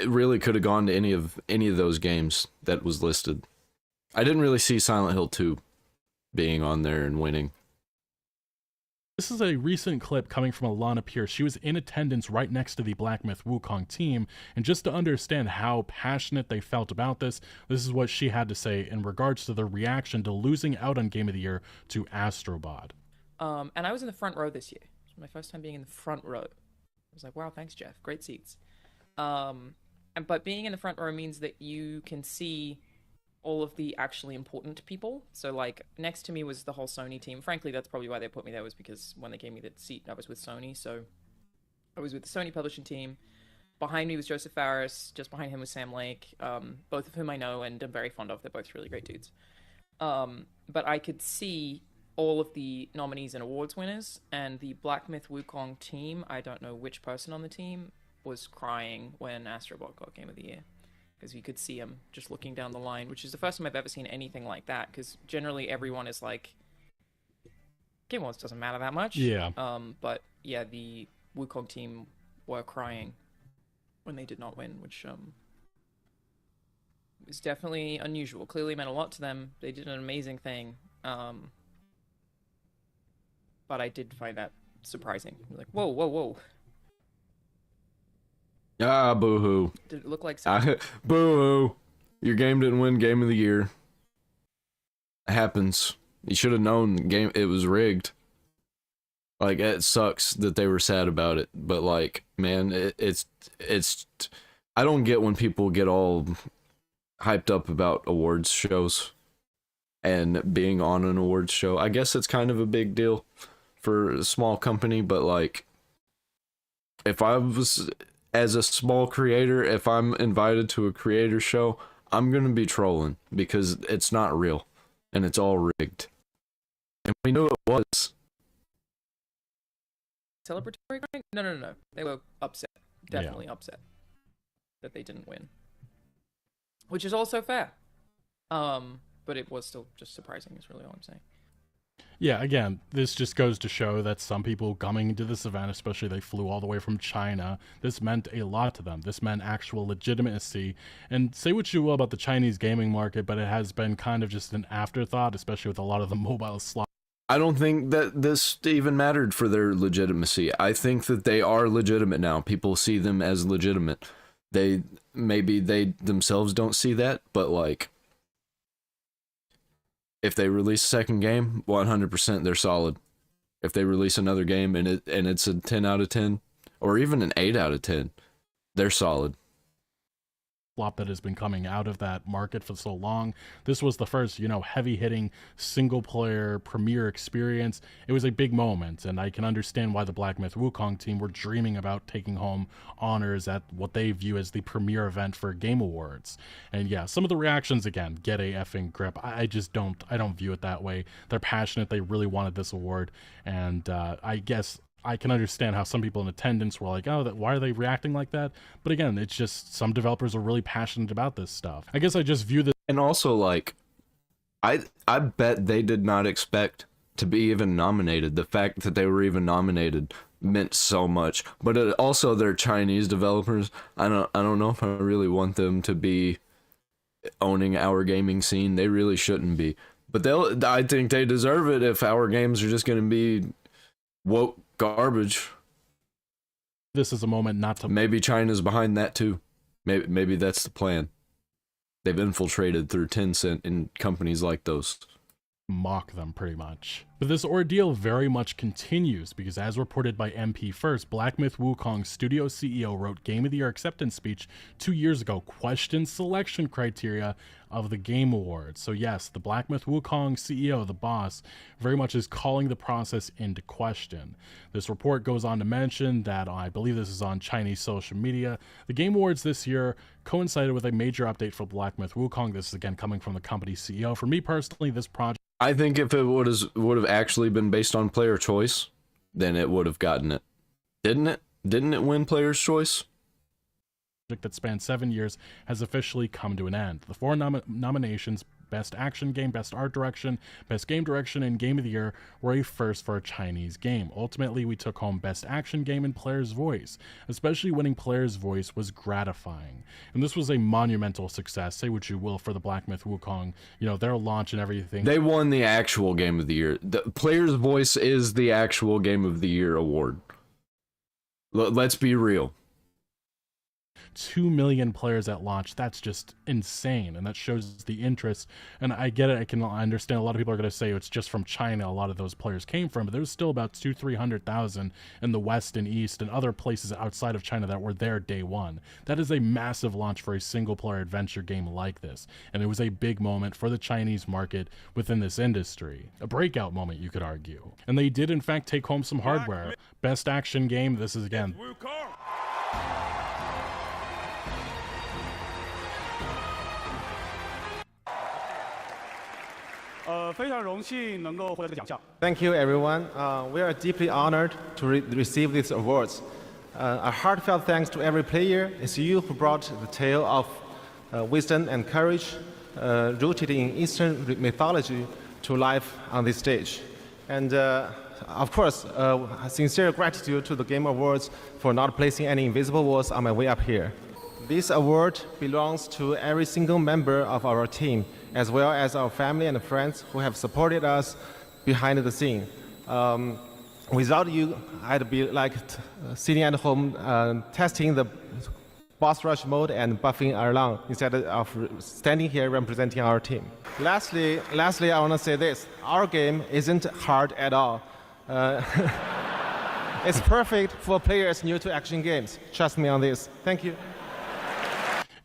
S1: really could have gone to any of those games that was listed. I didn't really see Silent Hill 2 being on there and winning.
S3: This is a recent clip coming from Alana Pierce. She was in attendance right next to the Black Myth Wukong team, and just to understand how passionate they felt about this is what she had to say in regards to the reaction to losing out on Game of the Year to Astrobot.
S4: And I was in the front row this year. It was my first time being in the front row. I was like, wow, thanks, Jeff. Great seats. But being in the front row means that you can see all of the actually important people. So like next to me was the whole Sony team. Frankly, that's probably why they put me there, was because when they gave me the seat, I was with Sony. So I was with the Sony publishing team. Behind me was Joseph Faris. Just behind him was Sam Lake, both of whom I know and I'm very fond of. They're both really great dudes. But I could see all of the nominees and awards winners, and the Black Myth Wukong team, I don't know which person on the team, was crying when Astrobot got Game of the Year. Because you could see him just looking down the line, which is the first time I've ever seen anything like that, because generally everyone is like, Game Awards doesn't matter that much.
S3: Yeah.
S4: But yeah, the Wukong team were crying when they did not win, which is definitely unusual. Clearly meant a lot to them. They did an amazing thing. But I did find that surprising. Like, whoa, whoa, whoa.
S1: Ah, boo-hoo.
S4: Did it look like
S1: boo-hoo. Your game didn't win Game of the Year. It happens. You should have known it was rigged. Like, it sucks that they were sad about it, but like, man, it's I don't get when people get all hyped up about awards shows and being on an awards show. I guess it's kind of a big deal for a small company, but like, if I was, as a small creator, if I'm invited to a creator show, I'm gonna be trolling because it's not real and it's all rigged. And we knew it was.
S4: Celebratory crying? No. They were upset. Definitely upset that they didn't win. Which is also fair. But it was still just surprising, is really all I'm saying.
S3: Yeah, again, this just goes to show that some people coming into this event, especially they flew all the way from China, this meant a lot to them. This meant actual legitimacy. And say what you will about the Chinese gaming market, but it has been kind of just an afterthought, especially with a lot of the mobile slots.
S1: I don't think that this even mattered for their legitimacy. I think that they are legitimate now. People see them as legitimate. Maybe they themselves don't see that, but like, if they release a second game, 100% they're solid. If they release another game and it's a 10 out of 10 or even an 8 out of 10, they're solid.
S3: Flop that has been coming out of that market for so long. This was the first, heavy-hitting single-player premier experience. It was a big moment, and I can understand why the Black Myth Wukong team were dreaming about taking home honors at what they view as the premier event for Game Awards. And yeah, some of the reactions, again, get a effing grip. I don't view it that way. They're passionate. They really wanted this award, and I guess I can understand how some people in attendance were like, oh, why are they reacting like that? But again, it's just some developers are really passionate about this stuff. I guess I just view this.
S1: And also, like, I bet they did not expect to be even nominated. The fact that they were even nominated meant so much. But also, they're Chinese developers. I don't know if I really want them to be owning our gaming scene. They really shouldn't be. But I think they deserve it if our games are just going to be woke garbage.
S3: This is a moment not to.
S1: Maybe China's behind that too. Maybe that's the plan. They've infiltrated through Tencent and companies like those.
S3: Mock them pretty much. But this ordeal very much continues because, as reported by MP First, Black Myth Wukong's studio CEO wrote Game of the Year acceptance speech 2 years ago, questioned selection criteria of the Game Awards. So yes, the Black Myth Wukong CEO, the boss, very much is calling the process into question. This report goes on to mention that, I believe this is on Chinese social media, the Game Awards this year coincided with a major update for Black Myth Wukong. This is again coming from the company's CEO. For me personally, this project,
S1: I think if it would have actually been based on player choice, then it would have gotten it. Didn't it? Didn't it win player's choice?
S3: That spanned 7 years has officially come to an end. The 4 nominations, Best Action Game, Best Art Direction, Best Game Direction, and Game of the Year, were a first for a Chinese game. Ultimately, we took home Best Action Game and Player's Voice. Especially winning Player's Voice was gratifying. And this was a monumental success, say what you will, for the Black Myth Wukong, their launch and everything.
S1: They won the actual Game of the Year. The Player's Voice is the actual Game of the Year award. Let's be real.
S3: 2 million players at launch, that's just insane, and that shows the interest. And I get it, I understand a lot of people are going to say it's just from China a lot of those players came from, but there was still about 200,000-300,000 in the West and East and other places outside of China that were there day one. That is a massive launch for a single player adventure game like this, and it was a big moment for the Chinese market within this industry, a breakout moment, you could argue. And they did in fact take home some hardware. Best Action Game, this is again
S5: Thank you, everyone. We are deeply honored to receive these awards. A heartfelt thanks to every player. It's you who brought the tale of wisdom and courage rooted in Eastern mythology to life on this stage. And of course, sincere gratitude to the Game Awards for not placing any invisible walls on my way up here. This award belongs to every single member of our team, as well as our family and friends who have supported us behind the scene. Without you, I'd be like sitting at home testing the boss rush mode and buffing along instead of standing here representing our team. Lastly, I want to say this. Our game isn't hard at all. It's perfect for players new to action games. Trust me on this. Thank you.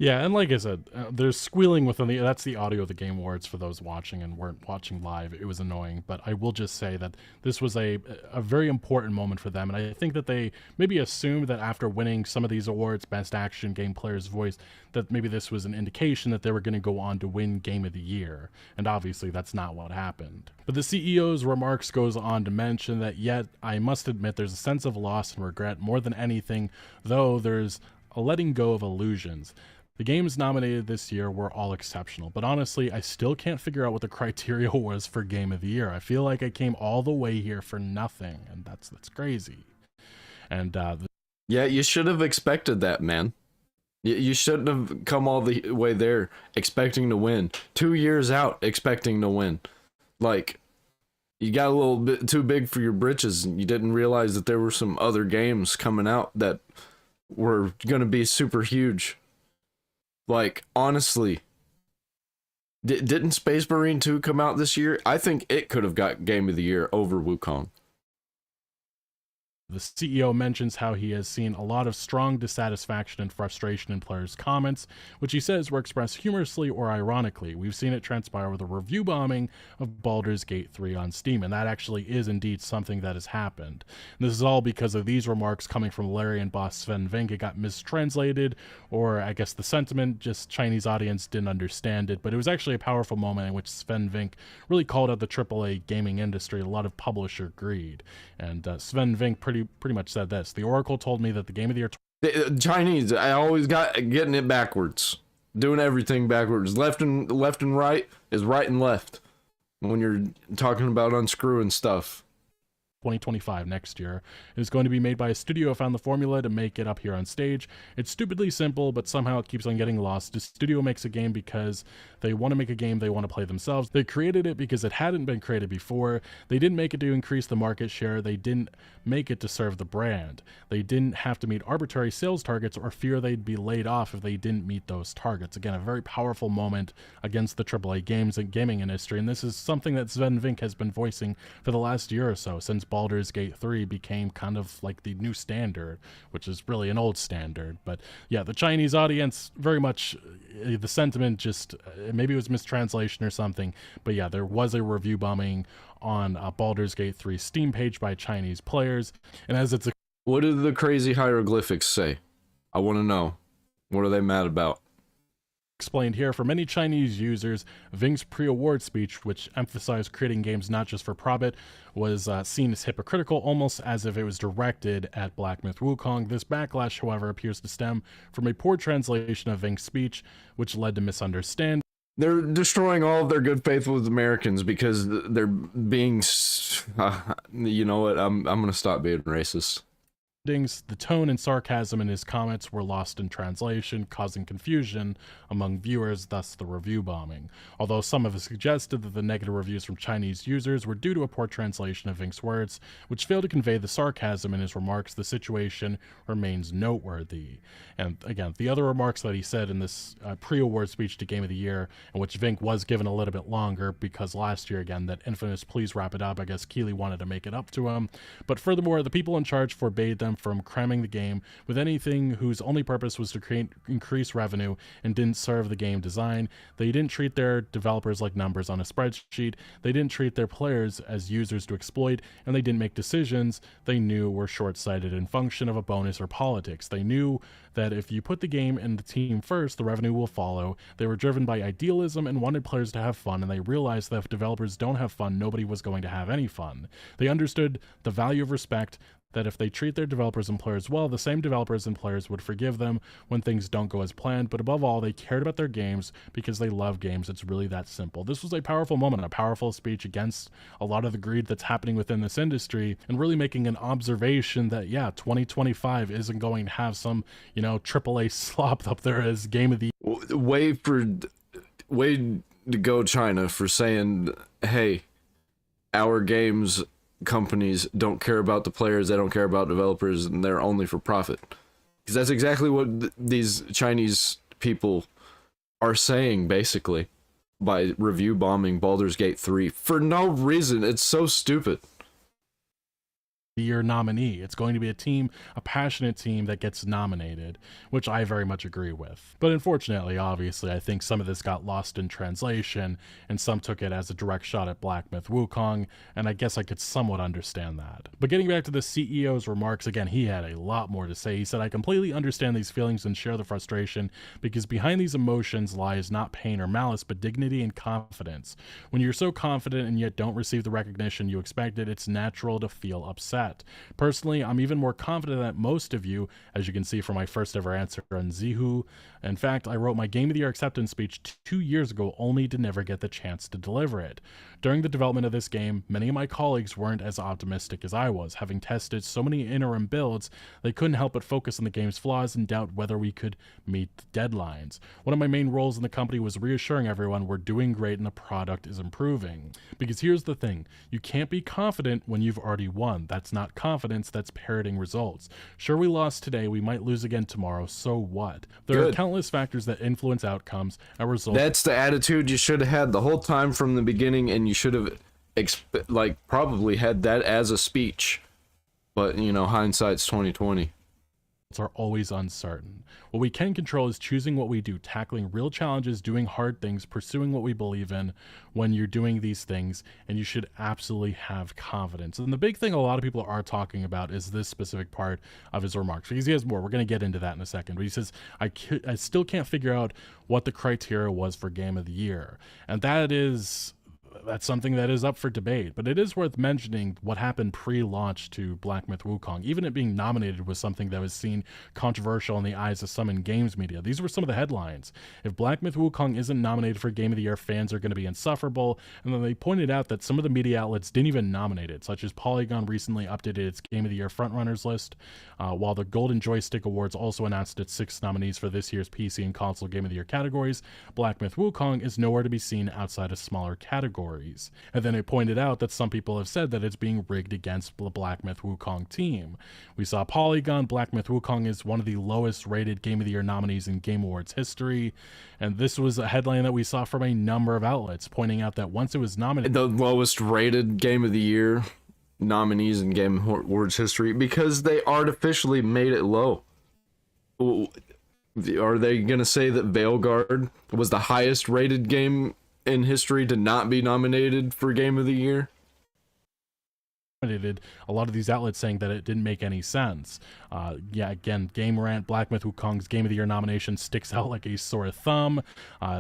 S3: Yeah, and like I said, there's squealing within that's the audio of the Game Awards for those watching and weren't watching live. It was annoying, but I will just say that this was a very important moment for them, and I think that they maybe assumed that after winning some of these awards, Best Action, Game Player's Voice, that maybe this was an indication that they were going to go on to win Game of the Year, and obviously that's not what happened. But the CEO's remarks goes on to mention that yet, I must admit, there's a sense of loss and regret more than anything, though there's a letting go of illusions. The games nominated this year were all exceptional, but honestly, I still can't figure out what the criteria was for Game of the Year. I feel like I came all the way here for nothing, and that's crazy. And
S1: yeah, you should have expected that, man. You shouldn't have come all the way there expecting to win. 2 years out expecting to win. Like, you got a little bit too big for your britches, and you didn't realize that there were some other games coming out that were going to be super huge. Like, honestly, didn't Space Marine 2 come out this year? I think it could have got Game of the Year over Wukong.
S3: the CEO mentions how he has seen a lot of strong dissatisfaction and frustration in players' comments, which he says were expressed humorously or ironically. We've seen it transpire with a review bombing of Baldur's Gate 3 on Steam, and that actually is indeed something that has happened. And this is all because of these remarks coming from Larian boss Sven Vink. It got mistranslated, or I guess the sentiment, just Chinese audience didn't understand it, but it was actually a powerful moment in which Sven Vink really called out the AAA gaming industry, a lot of publisher greed. And Sven Vink pretty much said this: the Oracle told me that the Game of the Year
S1: The Chinese, I always got getting it backwards, doing everything backwards. Left and right is right and left when you're talking about unscrewing stuff.
S3: 2025 next year is going to be made by a studio who found the formula to make it up here on stage. It's stupidly simple, but somehow it keeps on getting lost. The studio makes a game because they want to make a game they want to play themselves. They created it because it hadn't been created before. They didn't make it to increase the market share. They didn't make it to serve the brand. They didn't have to meet arbitrary sales targets or fear they'd be laid off if they didn't meet those targets. Again, a very powerful moment against the AAA games and gaming industry, and this is something that Sven Vink has been voicing for the last year or so, since Baldur's Gate 3 became kind of like the new standard, which is really an old standard. But yeah, the Chinese audience, very much the sentiment, just maybe it was mistranslation or something, but yeah, there was a review bombing on Baldur's Gate 3 Steam page by Chinese players, and as it's
S1: what do the crazy hieroglyphics say? I want to know. What are they mad about?
S3: explained here, for many Chinese users, Vink's pre-award speech, which emphasized creating games not just for profit, was seen as hypocritical, almost as if it was directed at Black Myth Wukong. This backlash, however, appears to stem from a poor translation of Vink's speech, which led to misunderstanding.
S1: They're destroying all of their good faith with Americans because they're being... you know what? I'm going to stop being racist.
S3: The tone and sarcasm in his comments were lost in translation, causing confusion among viewers, thus the review bombing. Although some have suggested that the negative reviews from Chinese users were due to a poor translation of Vink's words, which failed to convey the sarcasm in his remarks, the situation remains noteworthy. And again, the other remarks that he said in this pre-award speech to Game of the Year, in which Vink was given a little bit longer because last year, again, that infamous "please wrap it up," I guess Keighley wanted to make it up to him. But furthermore, the people in charge forbade them from cramming the game with anything whose only purpose was to increase revenue and didn't serve the game design. They didn't treat their developers like numbers on a spreadsheet. They didn't treat their players as users to exploit, and they didn't make decisions they knew were short-sighted in function of a bonus or politics. They knew that if you put the game and the team first, the revenue will follow. They were driven by idealism and wanted players to have fun, and they realized that if developers don't have fun, nobody was going to have any fun. They understood the value of respect, that if they treat their developers and players well, the same developers and players would forgive them when things don't go as planned. But above all, they cared about their games because they love games. It's really that simple. This was a powerful moment, a powerful speech against a lot of the greed that's happening within this industry, and really making an observation that, yeah, 2025 isn't going to have some, AAA slop up there as Game of the
S1: Way to go, China, for saying, hey, our games companies don't care about the players, they don't care about developers, and they're only for profit. Because that's exactly what these Chinese people are saying, basically, by review bombing Baldur's Gate 3 for no reason. It's so stupid.
S3: the Year nominee. It's going to be a passionate team that gets nominated, which I very much agree with. But unfortunately, obviously, I think some of this got lost in translation, and some took it as a direct shot at Black Myth Wukong, and I guess I could somewhat understand that. But getting back to the CEO's remarks, again, he had a lot more to say. He said, "I completely understand these feelings and share the frustration, because behind these emotions lies not pain or malice, but dignity and confidence. When you're so confident and yet don't receive the recognition you expected, it's natural to feel upset. Personally, I'm even more confident than most of you, as you can see from my first ever answer on Zihu. In fact, I wrote my Game of the Year acceptance speech 2 years ago only to never get the chance to deliver it. During the development of this game, many of my colleagues weren't as optimistic as I was. Having tested so many interim builds, they couldn't help but focus on the game's flaws and doubt whether we could meet the deadlines. One of my main roles in the company was reassuring everyone we're doing great and the product is improving. Because here's the thing, you can't be confident when you've already won. That's not confidence, that's parroting results. Sure, we lost today, we might lose again tomorrow, so what? There are countless factors that influence outcomes and results."
S1: That's the attitude you should have had the whole time from the beginning, and you should have probably had that as a speech. But, you know, hindsight's 2020.
S3: Are always uncertain. What we can control is choosing what we do, tackling real challenges, doing hard things, pursuing what we believe in when you're doing these things, and you should absolutely have confidence. And the big thing a lot of people are talking about is this specific part of his remarks, because he has more. We're going to get into that in a second. But he says, I still can't figure out what the criteria was for Game of the Year. And that's something that is up for debate, but it is worth mentioning what happened pre-launch to Black Myth Wukong. Even it being nominated was something that was seen controversial in the eyes of some in games media. These were some of the headlines. If Black Myth Wukong isn't nominated for Game of the Year, fans are going to be insufferable. And then they pointed out that some of the media outlets didn't even nominate it, such as Polygon recently updated its Game of the Year frontrunners list, while the Golden Joystick Awards also announced its 6 nominees for this year's PC and console Game of the Year categories. Black Myth Wukong is nowhere to be seen outside of smaller categories. And then it pointed out that some people have said that it's being rigged against the Black Myth Wukong team. We saw Polygon. Black Myth Wukong is one of the lowest rated Game of the Year nominees in Game Awards history. And this was a headline that we saw from a number of outlets pointing out that once it was nominated,
S1: the lowest rated Game of the Year nominees in Game Awards history, because they artificially made it low. Are they going to say that Veilguard was the highest rated game in history to not be nominated for Game of the Year?
S3: A lot of these outlets saying that it didn't make any sense. Again, Game Rant, Black Myth Wukong's Game of the Year nomination sticks out like a sore thumb.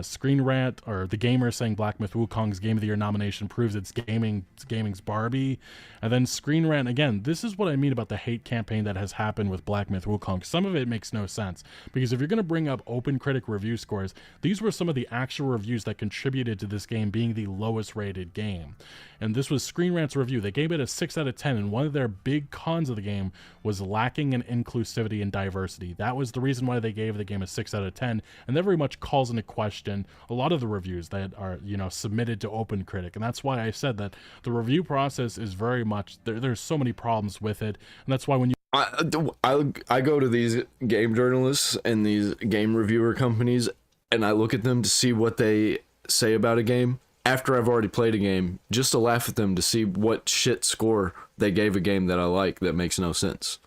S3: Screen Rant, or The Gamer, saying Black Myth Wukong's Game of the Year nomination proves it's gaming's Barbie. And then Screen Rant, again, this is what I mean about the hate campaign that has happened with Black Myth Wukong. Some of it makes no sense, because if you're going to bring up open critic review scores, these were some of the actual reviews that contributed to this game being the lowest rated game. And this was Screen Rant's review. They gave it a 6 out of 10, and one of their big cons of the game was lacking in inclusivity and diversity. That was the reason why they gave the game a 6 out of 10, and that very much calls into question a lot of the reviews that are, submitted to Open Critic. And that's why I said that the review process is very much, there's so many problems with it, and that's why when you
S1: I go to these game journalists and these game reviewer companies, and I look at them to see what they say about a game after I've already played a game, just to laugh at them to see what shit score they gave a game that I like that makes no sense.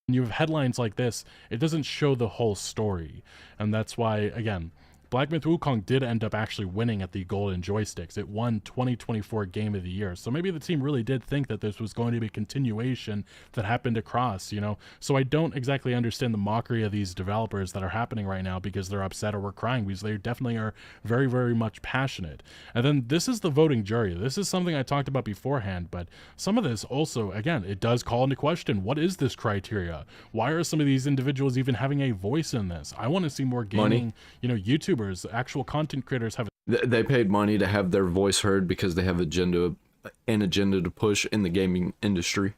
S3: When you have headlines like this, it doesn't show the whole story. And that's why, again, Black Myth Wukong did end up actually winning at the Golden Joysticks. It won 2024 Game of the Year. So maybe the team really did think that this was going to be a continuation that happened across, So I don't exactly understand the mockery of these developers that are happening right now because they're upset or we're crying, because they definitely are very, very much passionate. And then this is the voting jury. This is something I talked about beforehand, but some of this also, again, it does call into question, what is this criteria? Why are some of these individuals even having a voice in this? I want to see more gaming, YouTubers, actual content creators have.
S1: They paid money to have their voice heard because they have an agenda to push in the gaming industry.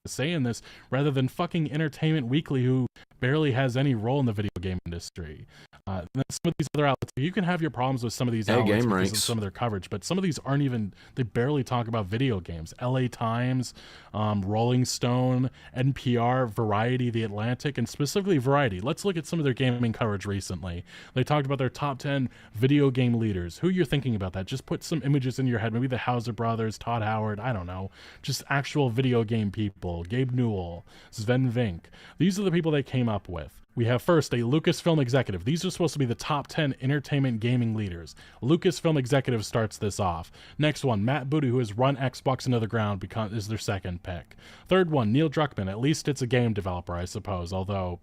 S3: Say in this rather than fucking Entertainment Weekly, who barely has any role in the video game industry. And then some of these other outlets, you can have your problems with some of these
S1: Hey,
S3: outlets
S1: Game
S3: because
S1: Ranks.
S3: of some of their coverage, but some of these aren't even, they barely talk about video games. LA Times, Rolling Stone, NPR, Variety, The Atlantic, and specifically Variety. Let's look at some of their gaming coverage recently. They talked about their top 10 video game leaders. Who you're thinking about that? Just put some images in your head. Maybe the Hauser brothers, Todd Howard, I don't know. Just actual video game people. Gabe Newell, Sven Vink. These are the people they came up with. We have first a Lucasfilm executive. These are supposed to be the top 10 entertainment gaming leaders. Lucasfilm executive starts this off. Next one, Matt Booty, who has run Xbox into the ground, is their second pick. Third one, Neil Druckmann. At least it's a game developer, I suppose, although,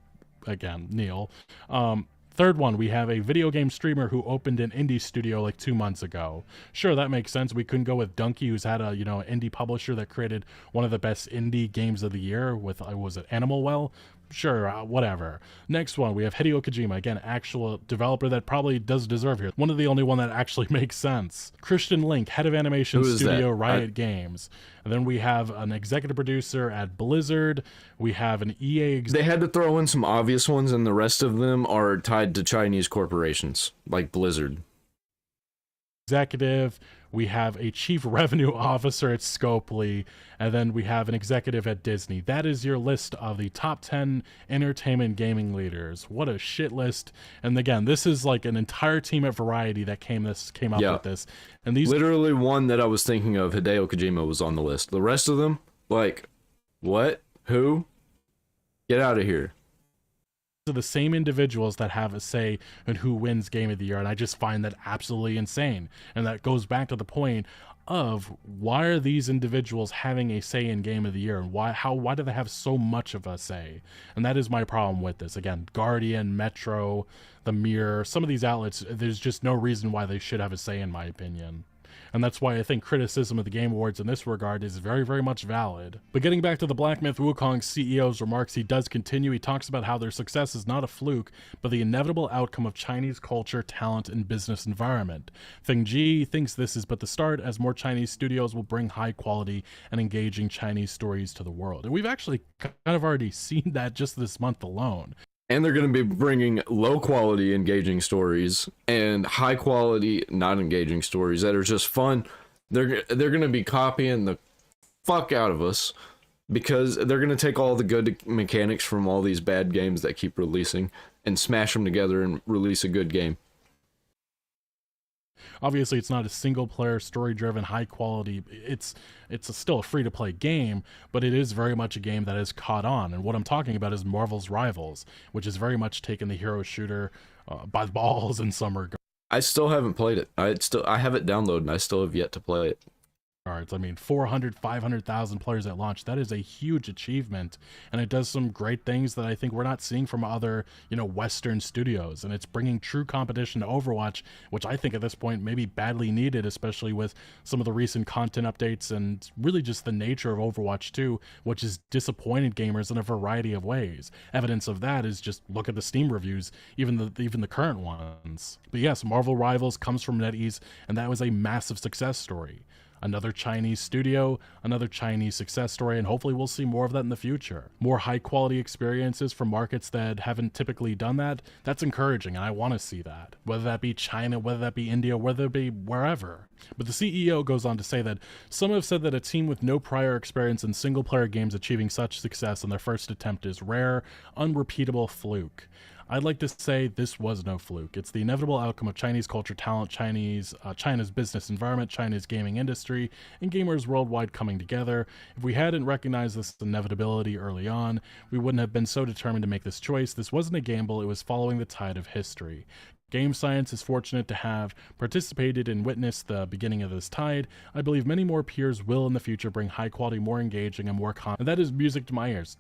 S3: again, Neil. Third one, we have a video game streamer who opened an indie studio like 2 months ago. Sure, that makes sense. We couldn't go with Donkey, who's had a, indie publisher that created one of the best indie games of the year with, was it Animal Well? Sure, whatever. Next one, we have Hideo Kojima, again, actual developer that probably does deserve here. One of the only one that actually makes sense. Christian Link, head of animation studio, Riot Games. And then we have an executive producer at Blizzard. We have an EA
S1: They had to throw in some obvious ones, and the rest of them are tied to Chinese corporations, like Blizzard.
S3: Executive. We have a chief revenue officer at Scopely, and then we have an executive at Disney. That is your list of the top 10 entertainment gaming leaders. What a shit list. And again, this is like an entire team at Variety that came up with this. And these
S1: literally one that I was thinking of, Hideo Kojima, was on the list. The rest of them, like, what? Who? Get out of here.
S3: are the same individuals that have a say in who wins Game of the Year, and I just find that absolutely insane. And that goes back to the point of why are these individuals having a say in Game of the Year, and why do they have so much of a say? And that is my problem with this. Again, Guardian, Metro, The Mirror, some of these outlets, there's just no reason why they should have a say, in my opinion. And that's why I think criticism of the Game Awards in this regard is very, very much valid. But getting back to the Black Myth Wukong CEO's remarks, he does continue. He talks about how their success is not a fluke, but the inevitable outcome of Chinese culture, talent, and business environment. Feng Ji thinks this is but the start, as more Chinese studios will bring high quality and engaging Chinese stories to the world. And we've actually kind of already seen that just this month alone.
S1: And they're going to be bringing low-quality, engaging stories and high-quality, not engaging stories that are just fun. They're going to be copying the fuck out of us because they're going to take all the good mechanics from all these bad games that keep releasing and smash them together and release a good game.
S3: Obviously, it's not a single-player, story-driven, high-quality. It's still a free-to-play game, but it is very much a game that has caught on. And what I'm talking about is Marvel's Rivals, which has very much taken the hero shooter by the balls in some regard.
S1: I still haven't played it. I have it downloaded, and I still have yet to play it.
S3: I mean, 400, 500,000 players at launch. That is a huge achievement, and it does some great things that I think we're not seeing from other, Western studios. And it's bringing true competition to Overwatch, which I think at this point may be badly needed, especially with some of the recent content updates and really just the nature of Overwatch 2, which has disappointed gamers in a variety of ways. Evidence of that is just look at the Steam reviews, even the current ones. But yes, Marvel Rivals comes from NetEase, and that was a massive success story. Another Chinese studio, another Chinese success story, and hopefully we'll see more of that in the future. More high-quality experiences from markets that haven't typically done that, that's encouraging, and I want to see that. Whether that be China, whether that be India, whether it be wherever. But the CEO goes on to say that some have said that a team with no prior experience in single-player games achieving such success on their first attempt is rare, unrepeatable fluke. I'd like to say this was no fluke. It's the inevitable outcome of Chinese culture, talent, China's business environment, China's gaming industry, and gamers worldwide coming together. If we hadn't recognized this inevitability early on, we wouldn't have been so determined to make this choice. This wasn't a gamble, it was following the tide of history. Game Science is fortunate to have participated and witnessed the beginning of this tide. I believe many more peers will in the future bring high quality, more engaging, and more content. And that is music to my ears.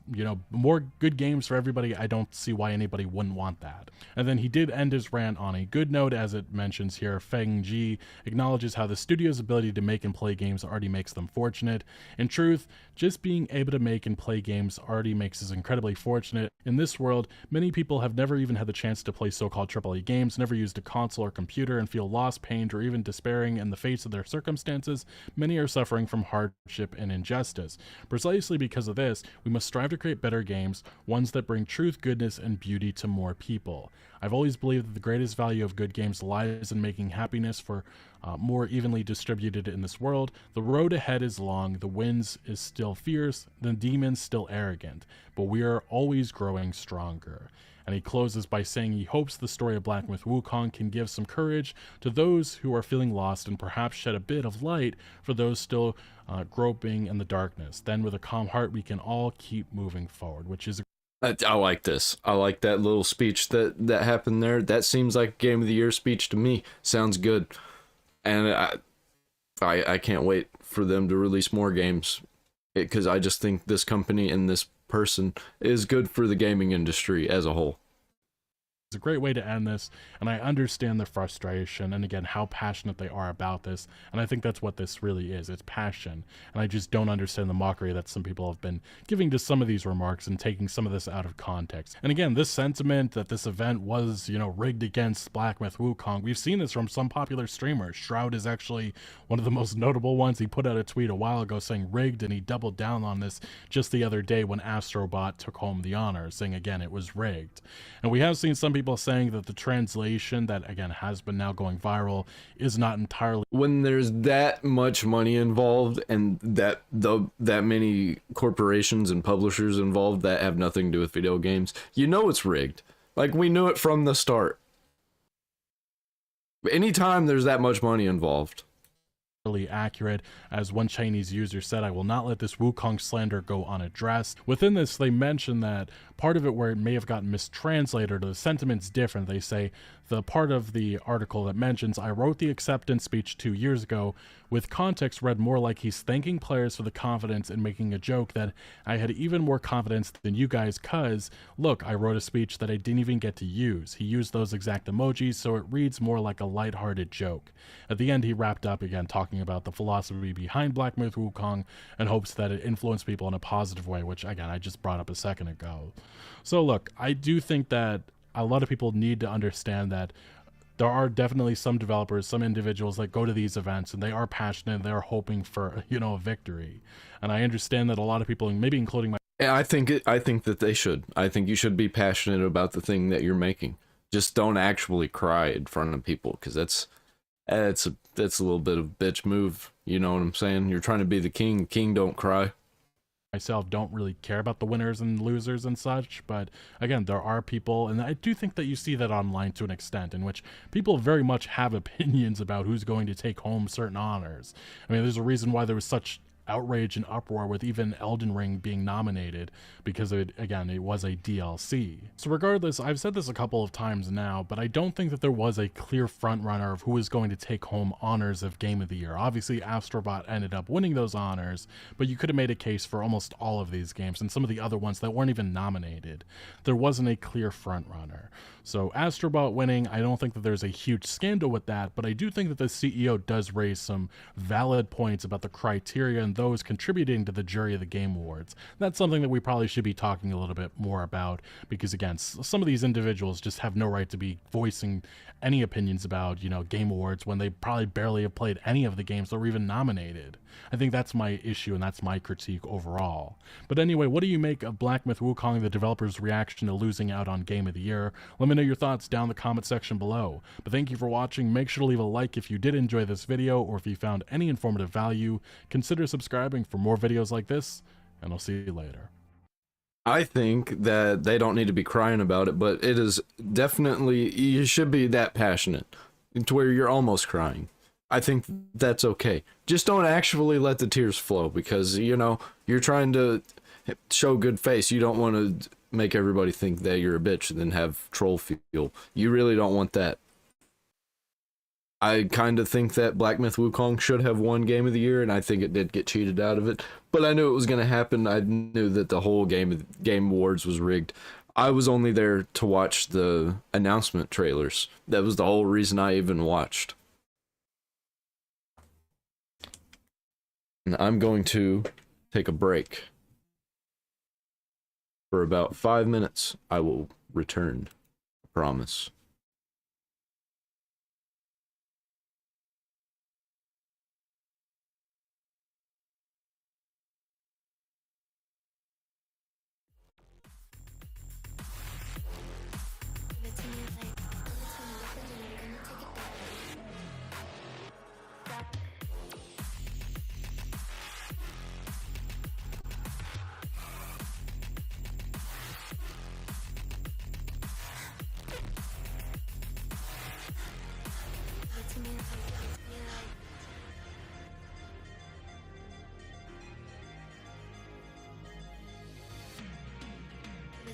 S3: More good games for everybody. I don't see why anybody wouldn't want that. And then he did end his rant on a good note, as it mentions here. Feng Ji acknowledges how the studio's ability to make and play games already makes them fortunate. In truth, just being able to make and play games already makes us incredibly fortunate. In this world, many people have never even had the chance to play so-called AAA games, never used a console or computer and feel lost, pained, or even despairing in the face of their circumstances, many are suffering from hardship and injustice. Precisely because of this, we must strive to create better games, ones that bring truth, goodness, and beauty to more people. I've always believed that the greatest value of good games lies in making happiness for more evenly distributed in this world. The road ahead is long, the winds is still fierce, the demons still arrogant, but we are always growing stronger. And he closes by saying he hopes the story of Black Myth Wukong can give some courage to those who are feeling lost and perhaps shed a bit of light for those still groping in the darkness. Then with a calm heart, we can all keep moving forward, which is
S1: I like this. I like that little speech that happened there. That seems like Game of the Year speech to me. Sounds good. And I can't wait for them to release more games, because I just think this company and this person is good for the gaming industry as a whole.
S3: It's a great way to end this, and I understand the frustration and again how passionate they are about this, and I think that's what this really is. It's passion, and I just don't understand the mockery that some people have been giving to some of these remarks and taking some of this out of context. And again, this sentiment that this event was, rigged against Black Myth Wukong, we've seen this from some popular streamers. Shroud is actually one of the most notable ones. He put out a tweet a while ago saying rigged, and he doubled down on this just the other day when Astrobot took home the honor, saying again it was rigged. And we have seen some people saying that the translation that again has been now going viral is not entirely.
S1: When there's that much money involved and that many corporations and publishers involved that have nothing to do with video games, it's rigged. Like, we knew it from the start. Anytime there's that much money involved.
S3: Accurate. As one Chinese user said, I will not let this Wukong slander go unaddressed. Within this, they mention that part of it where it may have gotten mistranslated, or the sentiment's different. They say the part of the article that mentions, I wrote the acceptance speech 2 years ago, with context read more like he's thanking players for the confidence and making a joke that I had even more confidence than you guys, cuz look, I wrote a speech that I didn't even get to use. He used those exact emojis, so it reads more like a lighthearted joke. At the end, he wrapped up again talking about the philosophy behind Black Myth Wukong and hopes that it influenced people in a positive way, which again I just brought up a second ago. So look, I do think that a lot of people need to understand that there are definitely some developers, some individuals that go to these events and they are passionate, they're hoping for a victory. And I understand that a lot of people, maybe including my
S1: I think that they should. I think you should be passionate about the thing that you're making. Just don't actually cry in front of people, because that's a little bit of a bitch move. You know what I'm saying? You're trying to be the king. King don't cry.
S3: Myself don't really care about the winners and losers and such, but again, there are people, and I do think that you see that online to an extent, in which people very much have opinions about who's going to take home certain honors. I mean, there's a reason why there was such outrage and uproar with even Elden Ring being nominated, because it was a DLC. So regardless, I've said this a couple of times now, but I don't think that there was a clear frontrunner of who is going to take home honors of Game of the Year. Obviously, Astrobot ended up winning those honors, but you could have made a case for almost all of these games and some of the other ones that weren't even nominated. There wasn't a clear frontrunner. So Astrobot winning, I don't think that there's a huge scandal with that, but I do think that the CEO does raise some valid points about the criteria and those contributing to the jury of the Game Awards. That's something that we probably should be talking a little bit more about, because again, some of these individuals just have no right to be voicing any opinions about, Game Awards when they probably barely have played any of the games that were even nominated. I think that's my issue, and that's my critique overall. But anyway, what do you make of Black Myth Wukong, the developer's reaction to losing out on Game of the Year? Let me know your thoughts down in the comment section below. But thank you for watching. Make sure to leave a like if you did enjoy this video, or if you found any informative value. Consider subscribing for more videos like this, and I'll see you later.
S1: I think that they don't need to be crying about it, but it is definitely, you should be that passionate to where you're almost crying. I think that's okay. Just don't actually let the tears flow, because, you're trying to show good face. You don't want to make everybody think that you're a bitch and then have troll feel. You really don't want that. I kind of think that Black Myth Wukong should have won Game of the Year, and I think it did get cheated out of it. But I knew it was going to happen. I knew that the whole Game Awards was rigged. I was only there to watch the announcement trailers. That was the whole reason I even watched. And I'm going to take a break for about 5 minutes. I will return. I promise.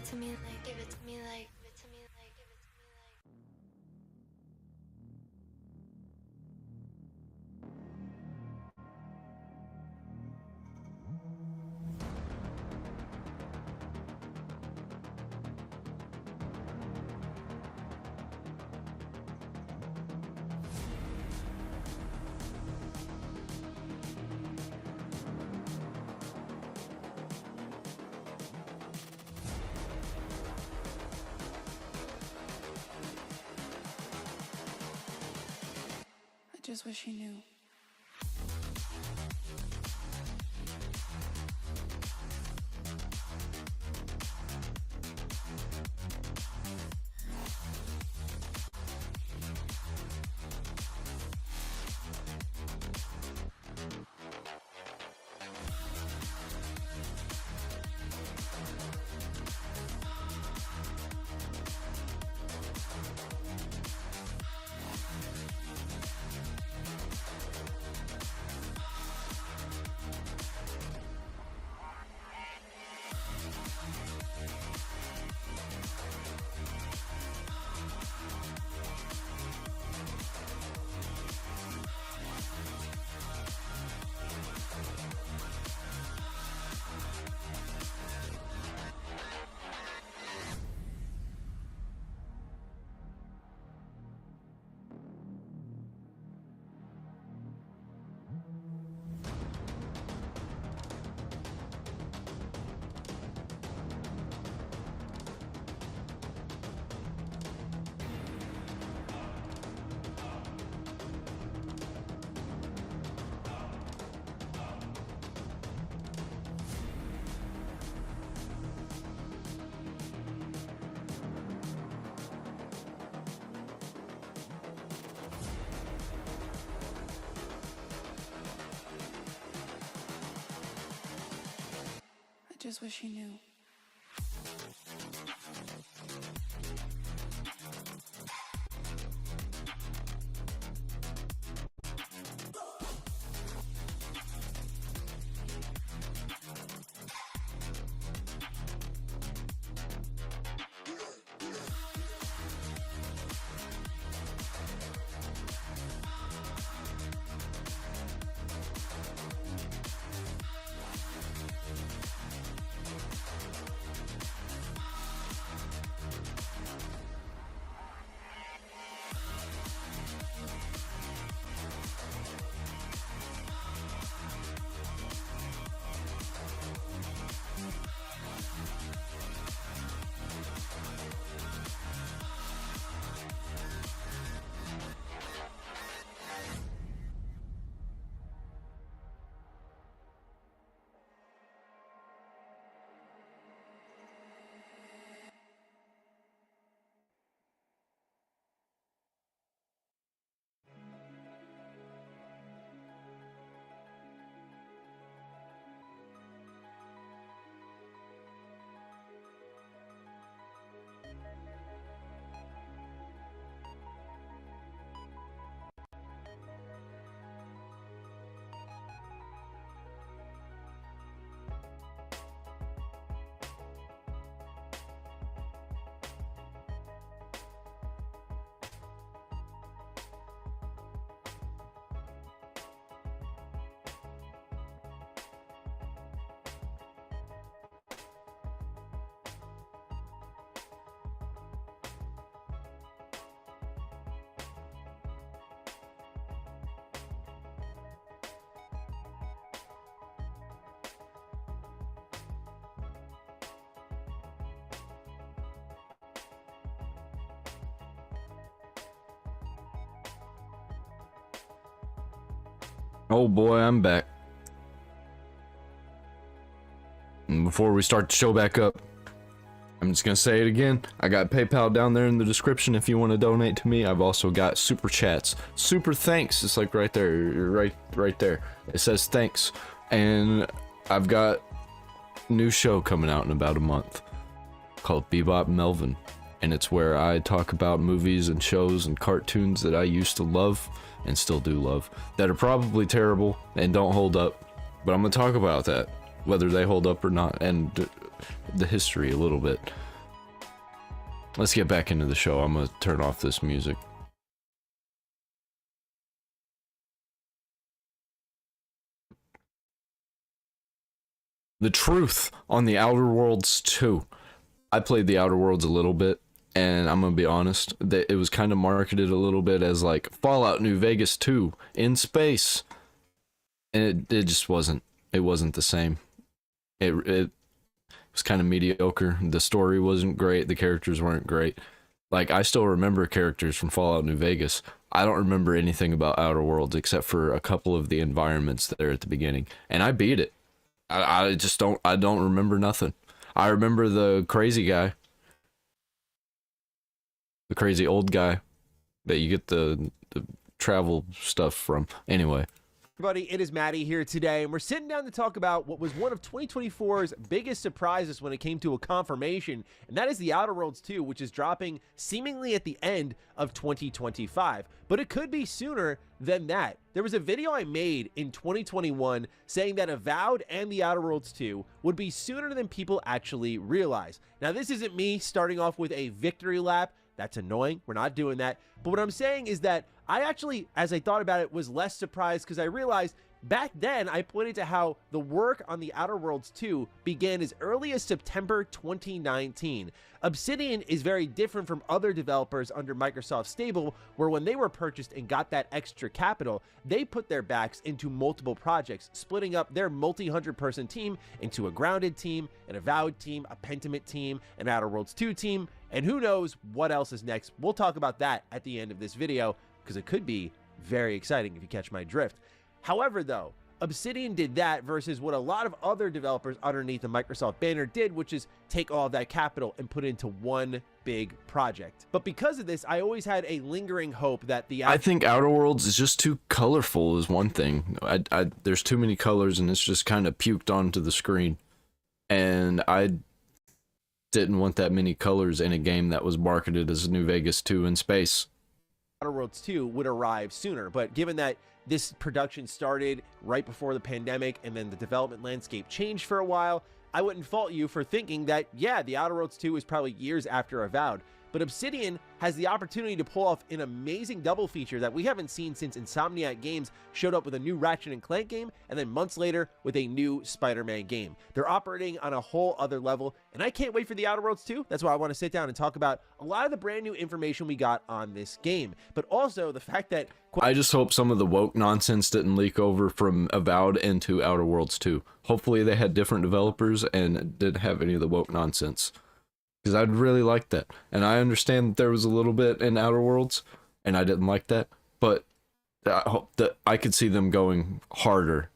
S6: to me like, give it to me like, give it to me like, give it to me like. I just wish you knew. I just wish you knew.
S1: Oh boy, I'm back. And before we start the show back up, I'm just gonna say it again. I got PayPal down there in the description if you want to donate to me. I've also got super chats. Super thanks. It's like right there, right there. It says thanks. And I've got a new show coming out in about a month called Bebop Melvin. And it's where I talk about movies and shows and cartoons that I used to love and still do love that are probably terrible and don't hold up. But I'm gonna talk about that, whether they hold up or not, and the history a little bit. Let's get back into the show. I'm gonna turn off this music. The truth on the Outer Worlds 2. I played the Outer Worlds a little bit, and I'm gonna be honest, that it was kind of marketed a little bit as like Fallout New Vegas 2 in space, and it just wasn't. It wasn't the same. It was kind of mediocre. The story wasn't great. The characters weren't great. Like, I still remember characters from Fallout New Vegas. I don't remember anything about Outer Worlds except for a couple of the environments there at the beginning, and I beat it. I just don't remember nothing. I remember the crazy guy. The crazy old guy that you get the travel stuff from. Anyway.
S7: Everybody, it is Maddie here today, and we're sitting down to talk about what was one of 2024's biggest surprises when it came to a confirmation, and that is the Outer Worlds 2, which is dropping seemingly at the end of 2025. But it could be sooner than that. There was a video I made in 2021 saying that Avowed and the Outer Worlds 2 would be sooner than people actually realize. Now, this isn't me starting off with a victory lap. That's annoying. We're not doing that. But what I'm saying is that I actually, as I thought about it, was less surprised because I realized back then I pointed to how the work on the Outer Worlds 2 began as early as September 2019. Obsidian is very different from other developers under Microsoft stable, where when they were purchased and got that extra capital, they put their backs into multiple projects, splitting up their multi-100-person team into a Grounded team, an Avowed team, a Pentiment team, an Outer Worlds 2 team, and who knows what else is next. We'll talk about that at the end of this video, because it could be very exciting if you catch my drift. However, though, Obsidian did that versus what a lot of other developers underneath the Microsoft banner did, which is take all of that capital and put it into one big project. But because of this, I always had a lingering hope that I
S1: think Outer Worlds is just too colorful is one thing. There's too many colors and it's just kind of puked onto the screen. And I didn't want that many colors in a game that was marketed as New Vegas 2 in space.
S7: Outer Worlds 2 would arrive sooner, but given that this production started right before the pandemic and then the development landscape changed for a while, I wouldn't fault you for thinking that, yeah, the Outer Worlds 2 is probably years after Avowed. But Obsidian has the opportunity to pull off an amazing double feature that we haven't seen since Insomniac Games showed up with a new Ratchet & Clank game, and then months later with a new Spider-Man game. They're operating on a whole other level, and I can't wait for the Outer Worlds 2. That's why I want to sit down and talk about a lot of the brand new information we got on this game, but also the fact that...
S1: I just hope some of the woke nonsense didn't leak over from Avowed into Outer Worlds 2. Hopefully they had different developers and didn't have any of the woke nonsense. Because I'd really like that. And I understand that there was a little bit in Outer Worlds, and I didn't like that. But I hope that I could see them going harder.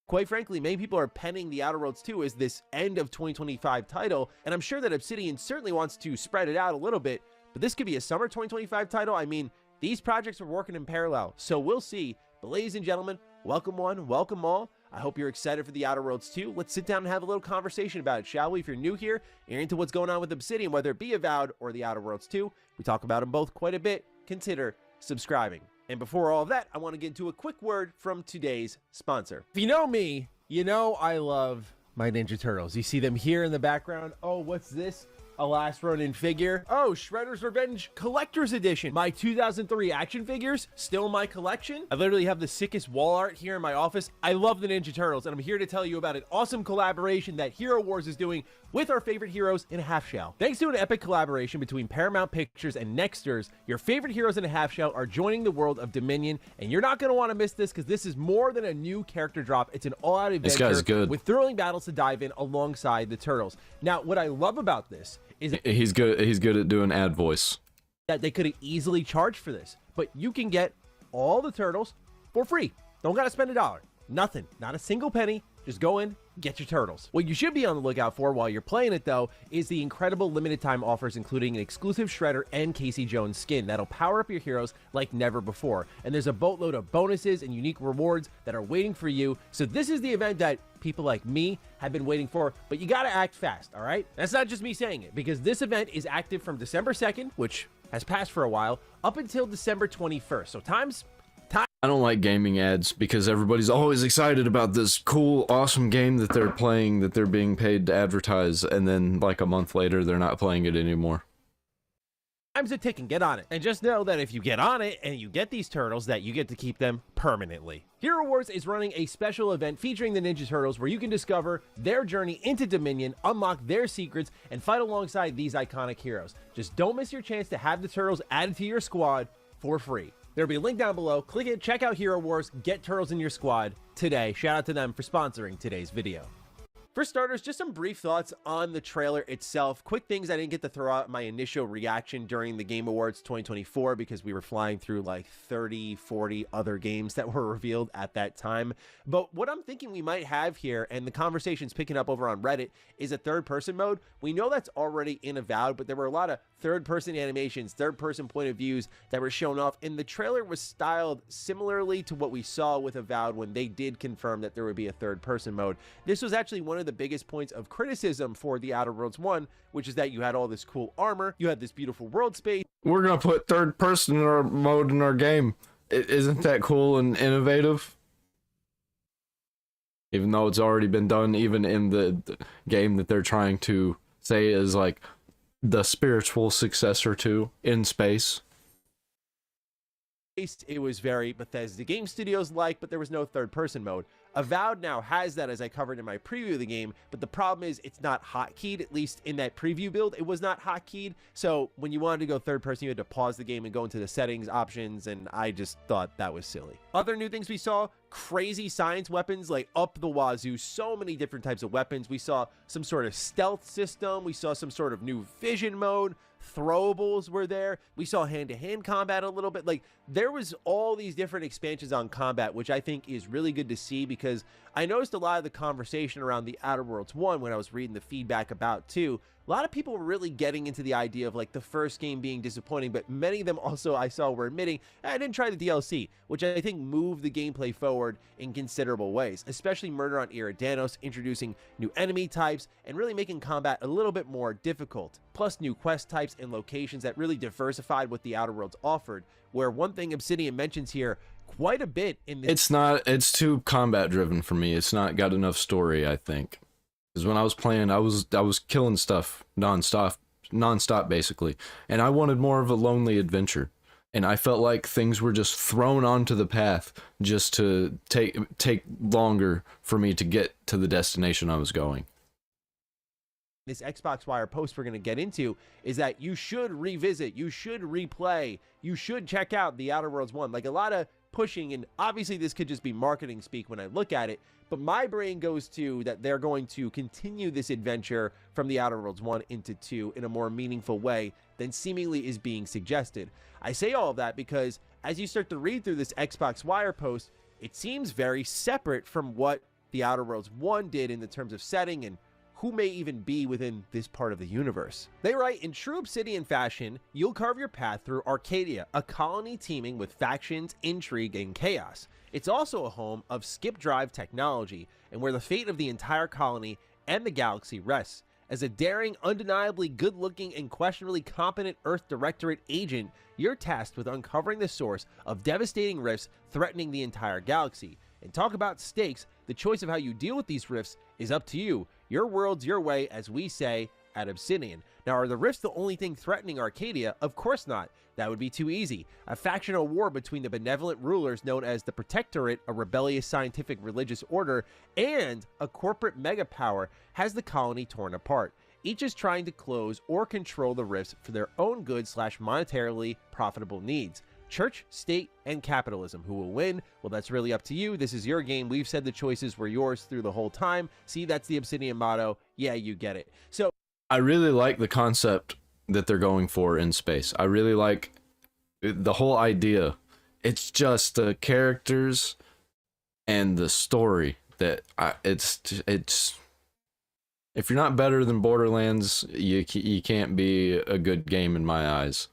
S7: Quite frankly, many people are penning the Outer Worlds 2 as this end of 2025 title, and I'm sure that Obsidian certainly wants to spread it out a little bit, but this could be a summer 2025 title. I mean, these projects are working in parallel, so we'll see. But ladies and gentlemen, welcome one, welcome all. I hope you're excited for the Outer Worlds 2. Let's sit down and have a little conversation about it, shall we? If you're new here and you're into what's going on with Obsidian, whether it be Avowed or the Outer Worlds 2, we talk about them both quite a bit. Consider subscribing. And before all of that, I want to get into a quick word from today's sponsor. If you know me, you know I love my Ninja Turtles. You see them here in the background. Oh, what's this? A Last Ronin figure. Oh, Shredder's Revenge Collector's Edition. My 2003 action figures still in my collection. I literally have the sickest wall art here in my office. I love the Ninja Turtles, and I'm here to tell you about an awesome collaboration that Hero Wars is doing with our favorite heroes in a half shell. Thanks to an epic collaboration between Paramount Pictures and Nexters, your favorite heroes in a half shell are joining the world of Dominion, and you're not going to want to miss this because this is more than a new character drop. It's an all-out adventure
S1: this guy's good.
S7: With thrilling battles to dive in alongside the Turtles. Now, what I love about this is
S1: he's good at doing ad voice.
S7: That they could have easily charged for this, but you can get all the Turtles for free. Don't got to spend $1. Nothing, not a single penny. Just go in, get your Turtles. What you should be on the lookout for while you're playing it, though, is the incredible limited time offers, including an exclusive Shredder and Casey Jones skin that'll power up your heroes like never before. And there's a boatload of bonuses and unique rewards that are waiting for you. So this is the event that people like me have been waiting for, but you gotta act fast, all right? That's not just me saying it, because this event is active from December 2nd, which has passed for a while, up until December 21st. So time's
S1: I don't like gaming ads because everybody's always excited about this cool, awesome game that they're playing, that they're being paid to advertise, and then like a month later, they're not playing it anymore.
S7: Time's a tick and get on it. And just know that if you get on it and you get these turtles, that you get to keep them permanently. Hero Wars is running a special event featuring the Ninja Turtles where you can discover their journey into Dominion, unlock their secrets, and fight alongside these iconic heroes. Just don't miss your chance to have the turtles added to your squad for free. There'll be a link down below. Click it, check out Hero Wars, get turtles in your squad today. Shout out to them for sponsoring today's video. For starters, just some brief thoughts on the trailer itself. Quick things I didn't get to throw out my initial reaction during the Game Awards 2024 because we were flying through like 30, 40 other games that were revealed at that time. But what I'm thinking we might have here, and the conversation's picking up over on Reddit, is a third-person mode. We know that's already in Avowed, but there were a lot of third-person animations, third-person point of views that were shown off, and the trailer was styled similarly to what we saw with Avowed when they did confirm that there would be a third-person mode. This was actually one of the biggest points of criticism for The Outer Worlds 1, which is that you had all this cool armor, you had this beautiful world space.
S1: We're gonna put third person in our mode in our game. Isn't that cool and innovative? Even though it's already been done, even in the game that they're trying to say is like the spiritual successor to In Space.
S7: It was very Bethesda Game Studios like, but there was no third person mode. Avowed now has that, as I covered in my preview of the game, but the problem is it's not hotkeyed. At least in that preview build, it was not hotkeyed. So when you wanted to go third person, you had to pause the game and go into the settings options, and I just thought that was silly. Other new things we saw, crazy science weapons like up the wazoo, so many different types of weapons. We saw some sort of stealth system. We saw some sort of new vision mode. Throwables were there. We saw hand-to-hand combat a little bit. Like, there was all these different expansions on combat, which I think is really good to see because I noticed a lot of the conversation around The Outer Worlds 1 when I was reading the feedback about 2. A lot of people were really getting into the idea of like the first game being disappointing, but many of them also I saw were admitting, I didn't try the DLC, which I think moved the gameplay forward in considerable ways, especially Murder on Eridanos, introducing new enemy types and really making combat a little bit more difficult, plus new quest types and locations that really diversified what the Outer Worlds offered, where one thing Obsidian mentions here quite a bit in this.
S1: It's too combat driven for me. It's not got enough story, I think. Because when I was playing, I was killing stuff nonstop basically, and I wanted more of a lonely adventure. And I felt like things were just thrown onto the path just to take longer for me to get to the destination I was going.
S7: This Xbox Wire post we're going to get into is that you should revisit, you should replay, you should check out The Outer Worlds 1. Like a lot of pushing, and obviously this could just be marketing speak when I look at it, but my brain goes to that they're going to continue this adventure from The Outer Worlds 1 into 2 in a more meaningful way than seemingly is being suggested. I say all of that because as you start to read through this Xbox Wire post, it seems very separate from what The Outer Worlds 1 did in the terms of setting and who may even be within this part of the universe. They write, in true Obsidian fashion, you'll carve your path through Arcadia, a colony teeming with factions, intrigue, and chaos. It's also a home of skip drive technology, and where the fate of the entire colony and the galaxy rests. As a daring, undeniably good-looking, and questionably competent Earth Directorate agent, you're tasked with uncovering the source of devastating rifts threatening the entire galaxy. And talk about stakes, the choice of how you deal with these rifts is up to you. Your world's your way, as we say at Obsidian. Now, are the rifts the only thing threatening Arcadia? Of course not. That would be too easy. A factional war between the benevolent rulers known as the Protectorate, a rebellious scientific religious order, and a corporate megapower has the colony torn apart. Each is trying to close or control the rifts for their own good / monetarily profitable needs. Church, state, and capitalism. Who will win? Well, that's really up to you. This is your game. We've said the choices were yours through the whole time. See, that's the Obsidian motto. Yeah, you get it. So
S1: I really like the concept that they're going for in space. I really like the whole idea. It's just the characters and the story that it's if you're not better than Borderlands, you can't be a good game in my eyes.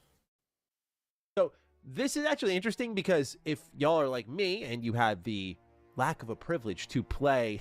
S7: This is actually interesting because if y'all are like me and you had the lack of a privilege to play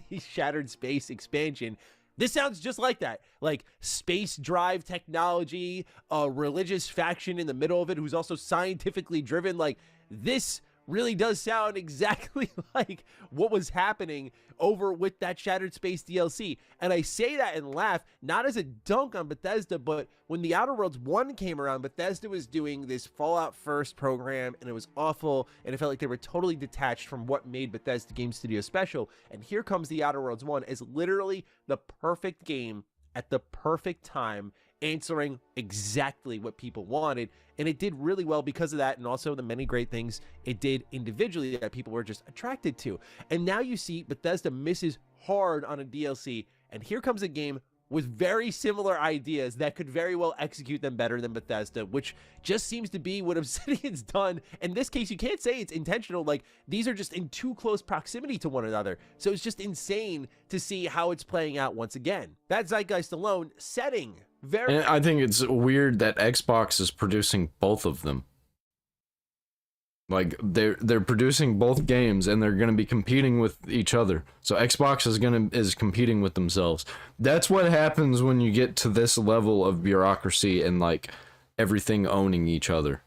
S7: the Shattered Space expansion, this sounds just like that. Like space drive technology, a religious faction in the middle of it who's also scientifically driven. Like this really does sound exactly like what was happening over with that Shattered Space DLC. And I say that and laugh, not as a dunk on Bethesda, but when the Outer Worlds 1 came around, Bethesda was doing this Fallout First program, and it was awful, and it felt like they were totally detached from what made Bethesda Game Studio special. And here comes the Outer Worlds 1 as literally the perfect game at the perfect time, answering exactly what people wanted, and it did really well because of that, and also the many great things it did individually that people were just attracted to. And now you see Bethesda misses hard on a DLC, and here comes a game with very similar ideas that could very well execute them better than Bethesda, which just seems to be what Obsidian's done. In this case, you can't say it's intentional. Like, these are just in too close proximity to one another. So it's just insane to see how it's playing out once again. That Zeitgeist alone, setting very...
S1: And I think it's weird that Xbox is producing both of them. Like, they're producing both games, and they're going to be competing with each other. So Xbox is competing with themselves. That's what happens when you get to this level of bureaucracy and like everything owning each other.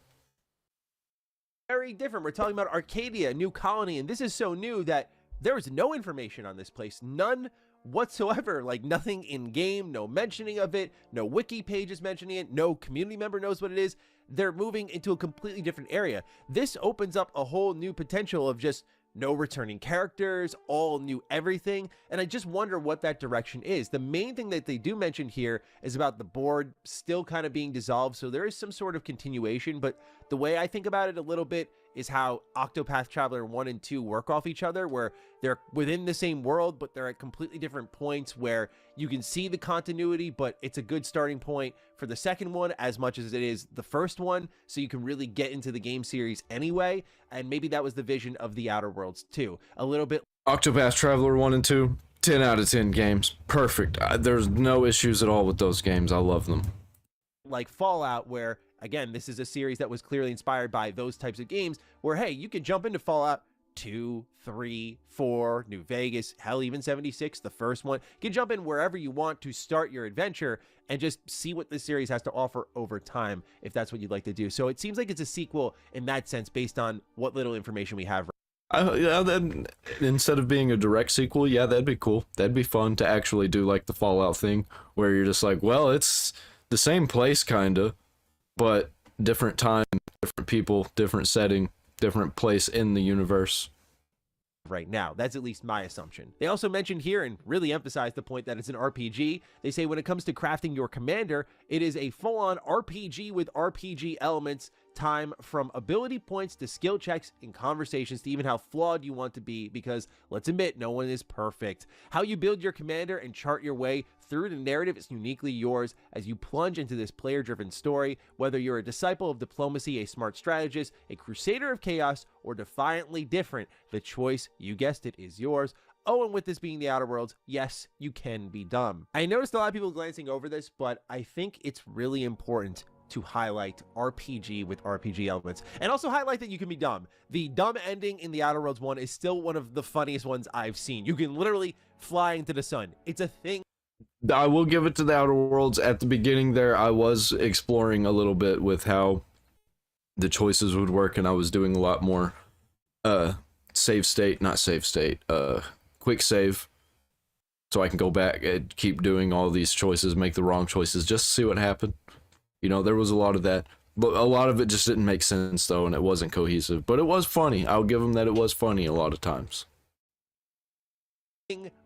S7: Very different. We're talking about Arcadia, New Colony, and this is so new that there is no information on this place. None whatsoever. Like, nothing in game, no mentioning of it, no wiki pages mentioning it, no community member knows what it is. They're moving into a completely different area. This opens up a whole new potential of just no returning characters, all new everything, and I just wonder what that direction is. The main thing that they do mention here is about the board still kind of being dissolved, so there is some sort of continuation, but the way I think about it a little bit is how Octopath Traveler 1 and 2 work off each other, where they're within the same world, but they're at completely different points where you can see the continuity, but it's a good starting point for the second one as much as it is the first one, so you can really get into the game series anyway, and maybe that was the vision of the Outer Worlds too. A little bit...
S1: Octopath Traveler 1 and 2, 10 out of 10 games. Perfect. There's no issues at all with those games. I love them.
S7: Like Fallout, where... Again, this is a series that was clearly inspired by those types of games where, hey, you could jump into Fallout 2, 3, 4, New Vegas, hell, even 76, the first one. You can jump in wherever you want to start your adventure and just see what this series has to offer over time, if that's what you'd like to do. So it seems like it's a sequel in that sense based on what little information we have.
S1: Yeah, then instead of being a direct sequel, yeah, that'd be cool. That'd be fun to actually do like the Fallout thing where you're just like, well, it's the same place, kind of. But different time, different people, different setting, different place in the universe.
S7: Right now, that's at least my assumption. They also mentioned here and really emphasize the point that it's an RPG. They say when it comes to crafting your commander, it is a full-on RPG with RPG elements, time from ability points to skill checks and conversations to even how flawed you want to be, because let's admit, no one is perfect. How you build your commander and chart your way through the narrative is uniquely yours as you plunge into this player-driven story, whether you're a disciple of diplomacy, a smart strategist, a crusader of chaos, or defiantly different, the choice, you guessed it, is yours. Oh, and with this being the Outer Worlds, yes, you can be dumb. I noticed a lot of people glancing over this, but I think it's really important to highlight RPG with RPG elements, and also highlight that you can be dumb. The dumb ending in the Outer Worlds 1 is still one of the funniest ones I've seen. You can literally fly into the sun. It's a thing.
S1: I will give it to the Outer Worlds. At the beginning there, I was exploring a little bit with how the choices would work, and I was doing a lot more quick save, so I can go back and keep doing all these choices, make the wrong choices, just to see what happened. You know, there was a lot of that, but a lot of it just didn't make sense, though, and it wasn't cohesive. But it was funny. I'll give them that it was funny a lot of times.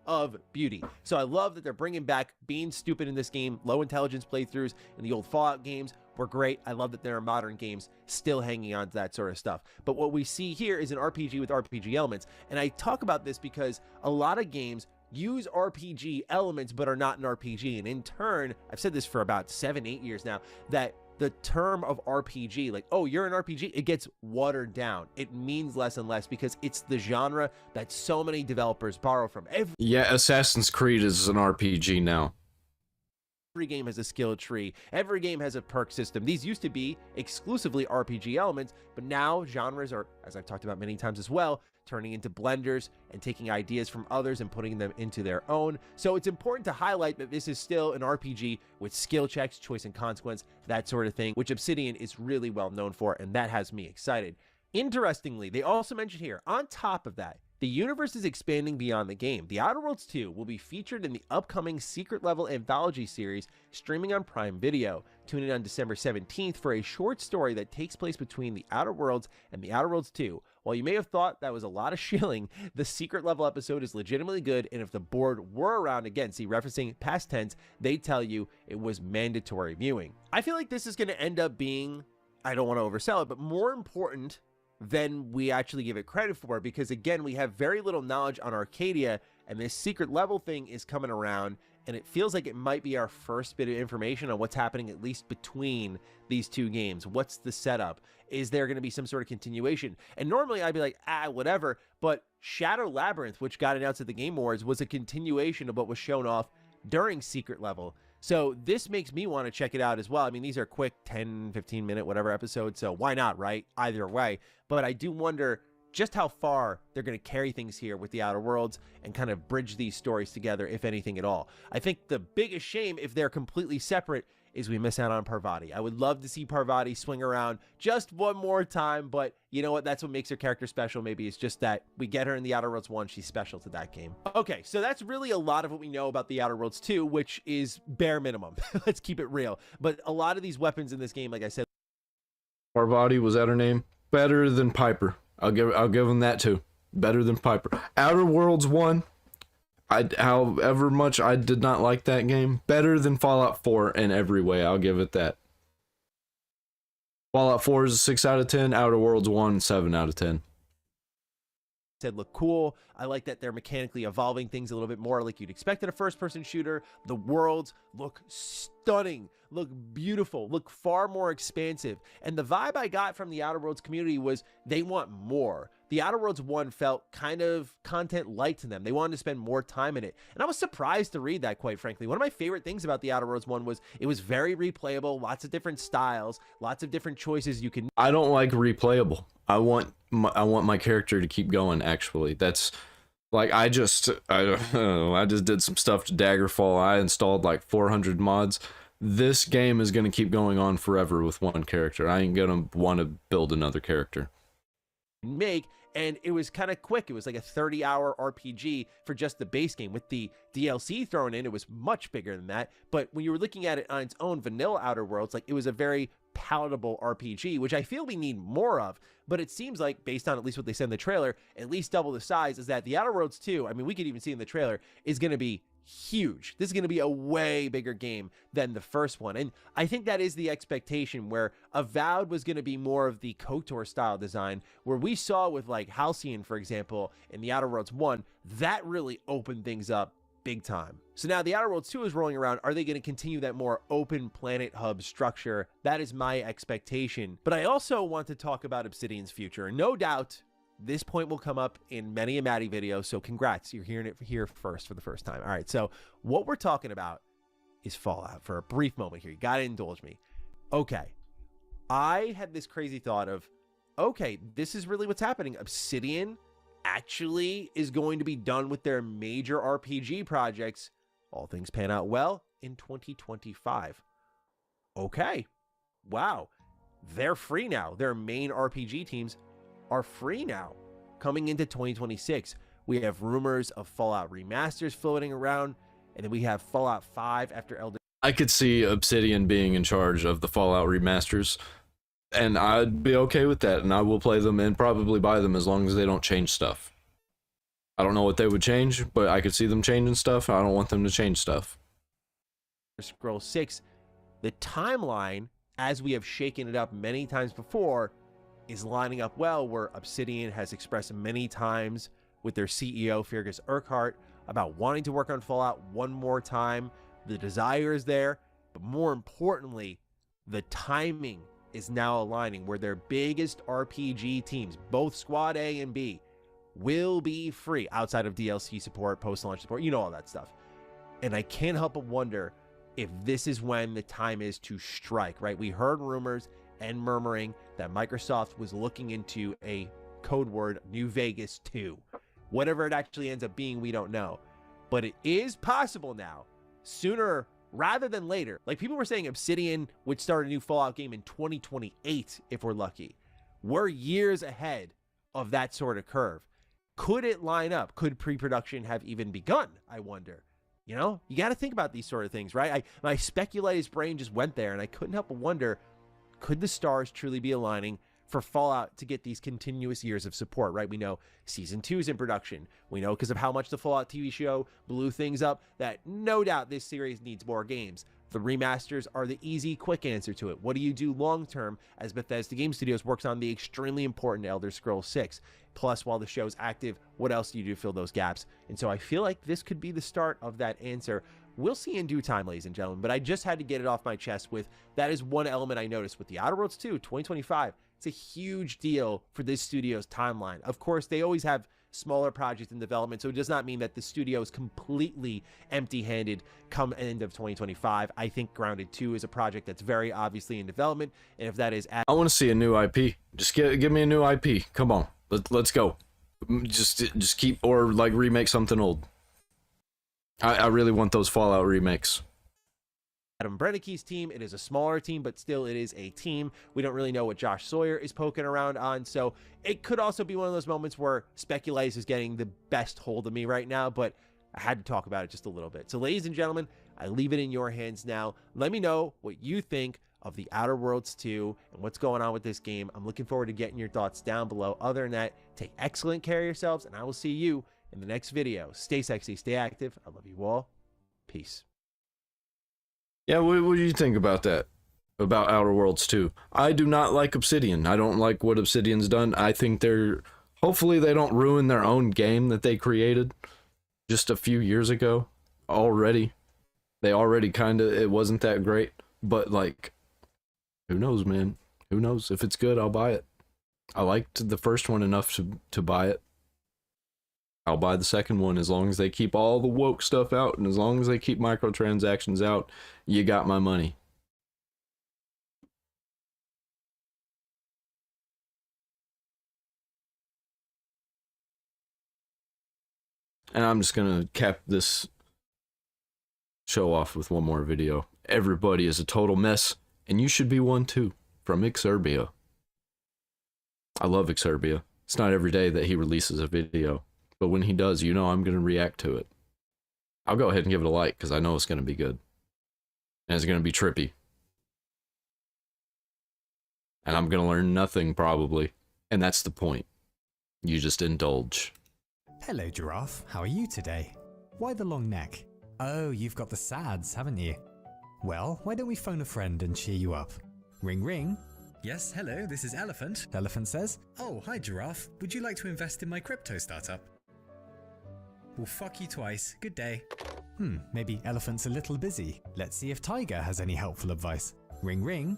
S7: Of beauty. So I love that they're bringing back being stupid in this game. Low intelligence playthroughs in the old Fallout games were great. I love that there are modern games still hanging on to that sort of stuff. But what we see here is an RPG with RPG elements. And I talk about this because a lot of games use RPG elements but are not an RPG. And in turn, I've said this for about 7-8 years now, that the term of RPG, like, oh, you're an RPG, it gets watered down. It means less and less because it's the genre that so many developers borrow from.
S1: Yeah, Assassin's Creed is an RPG now.
S7: Every game has a skill tree. Every game has a perk system. These used to be exclusively RPG elements, but now genres are, as I've talked about many times as well, turning into blenders and taking ideas from others and putting them into their own. So it's important to highlight that this is still an RPG with skill checks, choice and consequence, that sort of thing, which Obsidian is really well known for, and that has me excited. Interestingly, they also mentioned here, on top of that, the universe is expanding beyond the game. The Outer Worlds 2 will be featured in the upcoming Secret Level anthology series streaming on Prime Video. Tune in on December 17th for a short story that takes place between the Outer Worlds and the Outer Worlds 2. While you may have thought that was a lot of shilling, the Secret Level episode is legitimately good, and if the board were around again, see referencing past tense, they tell you it was mandatory viewing. I feel like this is going to end up being, I don't want to oversell it, but more important than we actually give it credit for, because again, we have very little knowledge on Arcadia, and this Secret Level thing is coming around, and it feels like it might be our first bit of information on what's happening at least between these two games. What's the setup? Is there going to be some sort of continuation? And normally I'd be like, whatever, but Shadow Labyrinth, which got announced at the Game Awards, was a continuation of what was shown off during Secret Level. So this makes me want to check it out as well. I mean, these are quick 10, 15 minute, whatever episodes. So why not, right? Either way. But I do wonder just how far they're going to carry things here with the Outer Worlds and kind of bridge these stories together, if anything at all. I think the biggest shame, if they're completely separate, is we miss out on Parvati. I would love to see Parvati swing around just one more time, but you know what? That's what makes her character special. Maybe it's just that we get her in the Outer Worlds 1. She's special to that game. Okay, so that's really a lot of what we know about the Outer Worlds 2, which is bare minimum. Let's keep it real. But a lot of these weapons in this game, like I said,
S1: Parvati, was that her name? Better than Piper. I'll give them that too. Better than Piper. Outer Worlds 1. However much I did not like that game, better than Fallout 4 in every way. I'll give it that. Fallout 4 is a 6 out of 10. Outer Worlds 1, 7 out of 10.
S7: Said look cool. I like that they're mechanically evolving things a little bit more like you'd expect in a first-person shooter. The worlds look stunning, look beautiful, look far more expansive. And the vibe I got from the Outer Worlds community was they want more. The Outer Worlds 1 felt kind of content light to them. They wanted to spend more time in it. And I was surprised to read that, quite frankly. One of my favorite things about the Outer Worlds 1 was it was very replayable, lots of different styles, lots of different choices you can.
S1: I don't like replayable. I want my character to keep going, actually. That's like, I just did some stuff to Daggerfall. I installed like 400 mods. This game is going to keep going on forever with one character. I ain't going to want to build another character.
S7: And it was kind of quick. It was like a 30-hour RPG for just the base game. With the DLC thrown in, it was much bigger than that. But when you were looking at it on its own vanilla Outer Worlds, like, it was a very palatable RPG, which I feel we need more of. But it seems like, based on at least what they said in the trailer, at least double the size, is that the Outer Worlds 2, I mean, we could even see in the trailer, is going to be huge. This is going to be a way bigger game than the first one. And I think that is the expectation, where Avowed was going to be more of the KOTOR style design, where we saw with like Halcyon, for example, in the Outer Worlds 1, that really opened things up big time. So now the Outer Worlds 2 is rolling around. Are they going to continue that more open planet hub structure? That is my expectation. But I also want to talk about Obsidian's future. No doubt this point will come up in many a Maddie video, so congrats. You're hearing it here first for the first time. All right, so what we're talking about is Fallout. For a brief moment here, you got to indulge me. Okay, I had this crazy thought of, okay, this is really what's happening. Obsidian actually is going to be done with their major RPG projects, all things pan out well, in 2025. Okay, wow, they're free now. Their main RPG teams are free now. Coming into 2026, we have rumors of Fallout remasters floating around, and then we have Fallout 5 after Elder.
S1: I could see Obsidian being in charge of the Fallout remasters, and I'd be okay with that, and I will play them and probably buy them as long as they don't change stuff. I don't know what they would change, but I could see them changing stuff. I don't want them to change stuff.
S7: Scroll 6, the timeline, as we have shaken it up many times before, is lining up well, where Obsidian has expressed many times with their CEO, Fergus Urquhart, about wanting to work on Fallout one more time. The desire is there, but more importantly, the timing is now aligning, where their biggest RPG teams, both Squad A and B, will be free outside of DLC support, post-launch support, you know, all that stuff. And I can't help but wonder if this is when the time is to strike, right? We heard rumors and murmuring that Microsoft was looking into a code word New Vegas 2. Whatever it actually ends up being, we don't know. But it is possible now, sooner rather than later. Like, people were saying Obsidian would start a new Fallout game in 2028 if we're lucky. we're years ahead of that sort of curve. Could it line up? Could pre-production have even begun? I wonder. You know, you got to think about these sort of things, right? My speculator's brain just went there, and I couldn't help but wonder, could the stars truly be aligning for Fallout to get these continuous years of support, right? We know Season 2 is in production. We know because of how much the Fallout TV show blew things up that no doubt this series needs more games. The remasters are the easy, quick answer to it. What do you do long-term as Bethesda Game Studios works on the extremely important Elder Scrolls 6? Plus, while the show's active, what else do you do to fill those gaps? And so I feel like this could be the start of that answer. We'll see in due time, ladies and gentlemen, but I just had to get it off my chest with, that is one element I noticed with The Outer Worlds 2, 2025. It's a huge deal for this studio's timeline. Of course, they always have smaller projects in development, so it does not mean that the studio is completely empty-handed come end of 2025. I think Grounded 2 is a project that's very obviously in development, and if that is...
S1: I want to see a new IP. Just give me a new IP. Come on. Let's go. Just keep, or like remake something old. I really want those Fallout remakes.
S7: Adam Brennicke's team, it is a smaller team, but still it is a team. We don't really know what Josh Sawyer is poking around on, so it could also be one of those moments where Speculize is getting the best hold of me right now, but I had to talk about it just a little bit. So ladies and gentlemen, I leave it in your hands now. Let me know what you think of The Outer Worlds 2 and what's going on with this game. I'm looking forward to getting your thoughts down below. Other than that, take excellent care of yourselves, and I will see you in the next video. Stay sexy, stay active. I love you all. Peace.
S1: Yeah, what do you think about that? About Outer Worlds 2? I do not like Obsidian. I don't like what Obsidian's done. I think hopefully they don't ruin their own game that they created just a few years ago already. They already it wasn't that great. But, like, who knows, man? Who knows? If it's good, I'll buy it. I liked the first one enough to buy it. I'll buy the second one as long as they keep all the woke stuff out, and as long as they keep microtransactions out, you got my money. And I'm just gonna cap this show off with one more video. Everybody is a total mess, and you should be one too. From Xerbia. I love Xerbia. It's not every day that he releases a video. But when he does, you know I'm going to react to it. I'll go ahead and give it a like, because I know it's going to be good. And it's going to be trippy. And I'm going to learn nothing, probably. And that's the point. You just indulge.
S8: Hello, Giraffe. How are you today? Why the long neck? Oh, you've got the SADS, haven't you? Well, why don't we phone a friend and cheer you up? Ring ring. Yes, hello, this is Elephant. Elephant says, oh, hi, Giraffe. Would you like to invest in my crypto startup? Well, fuck you twice. Good day. Maybe Elephant's a little busy. Let's see if Tiger has any helpful advice. Ring ring.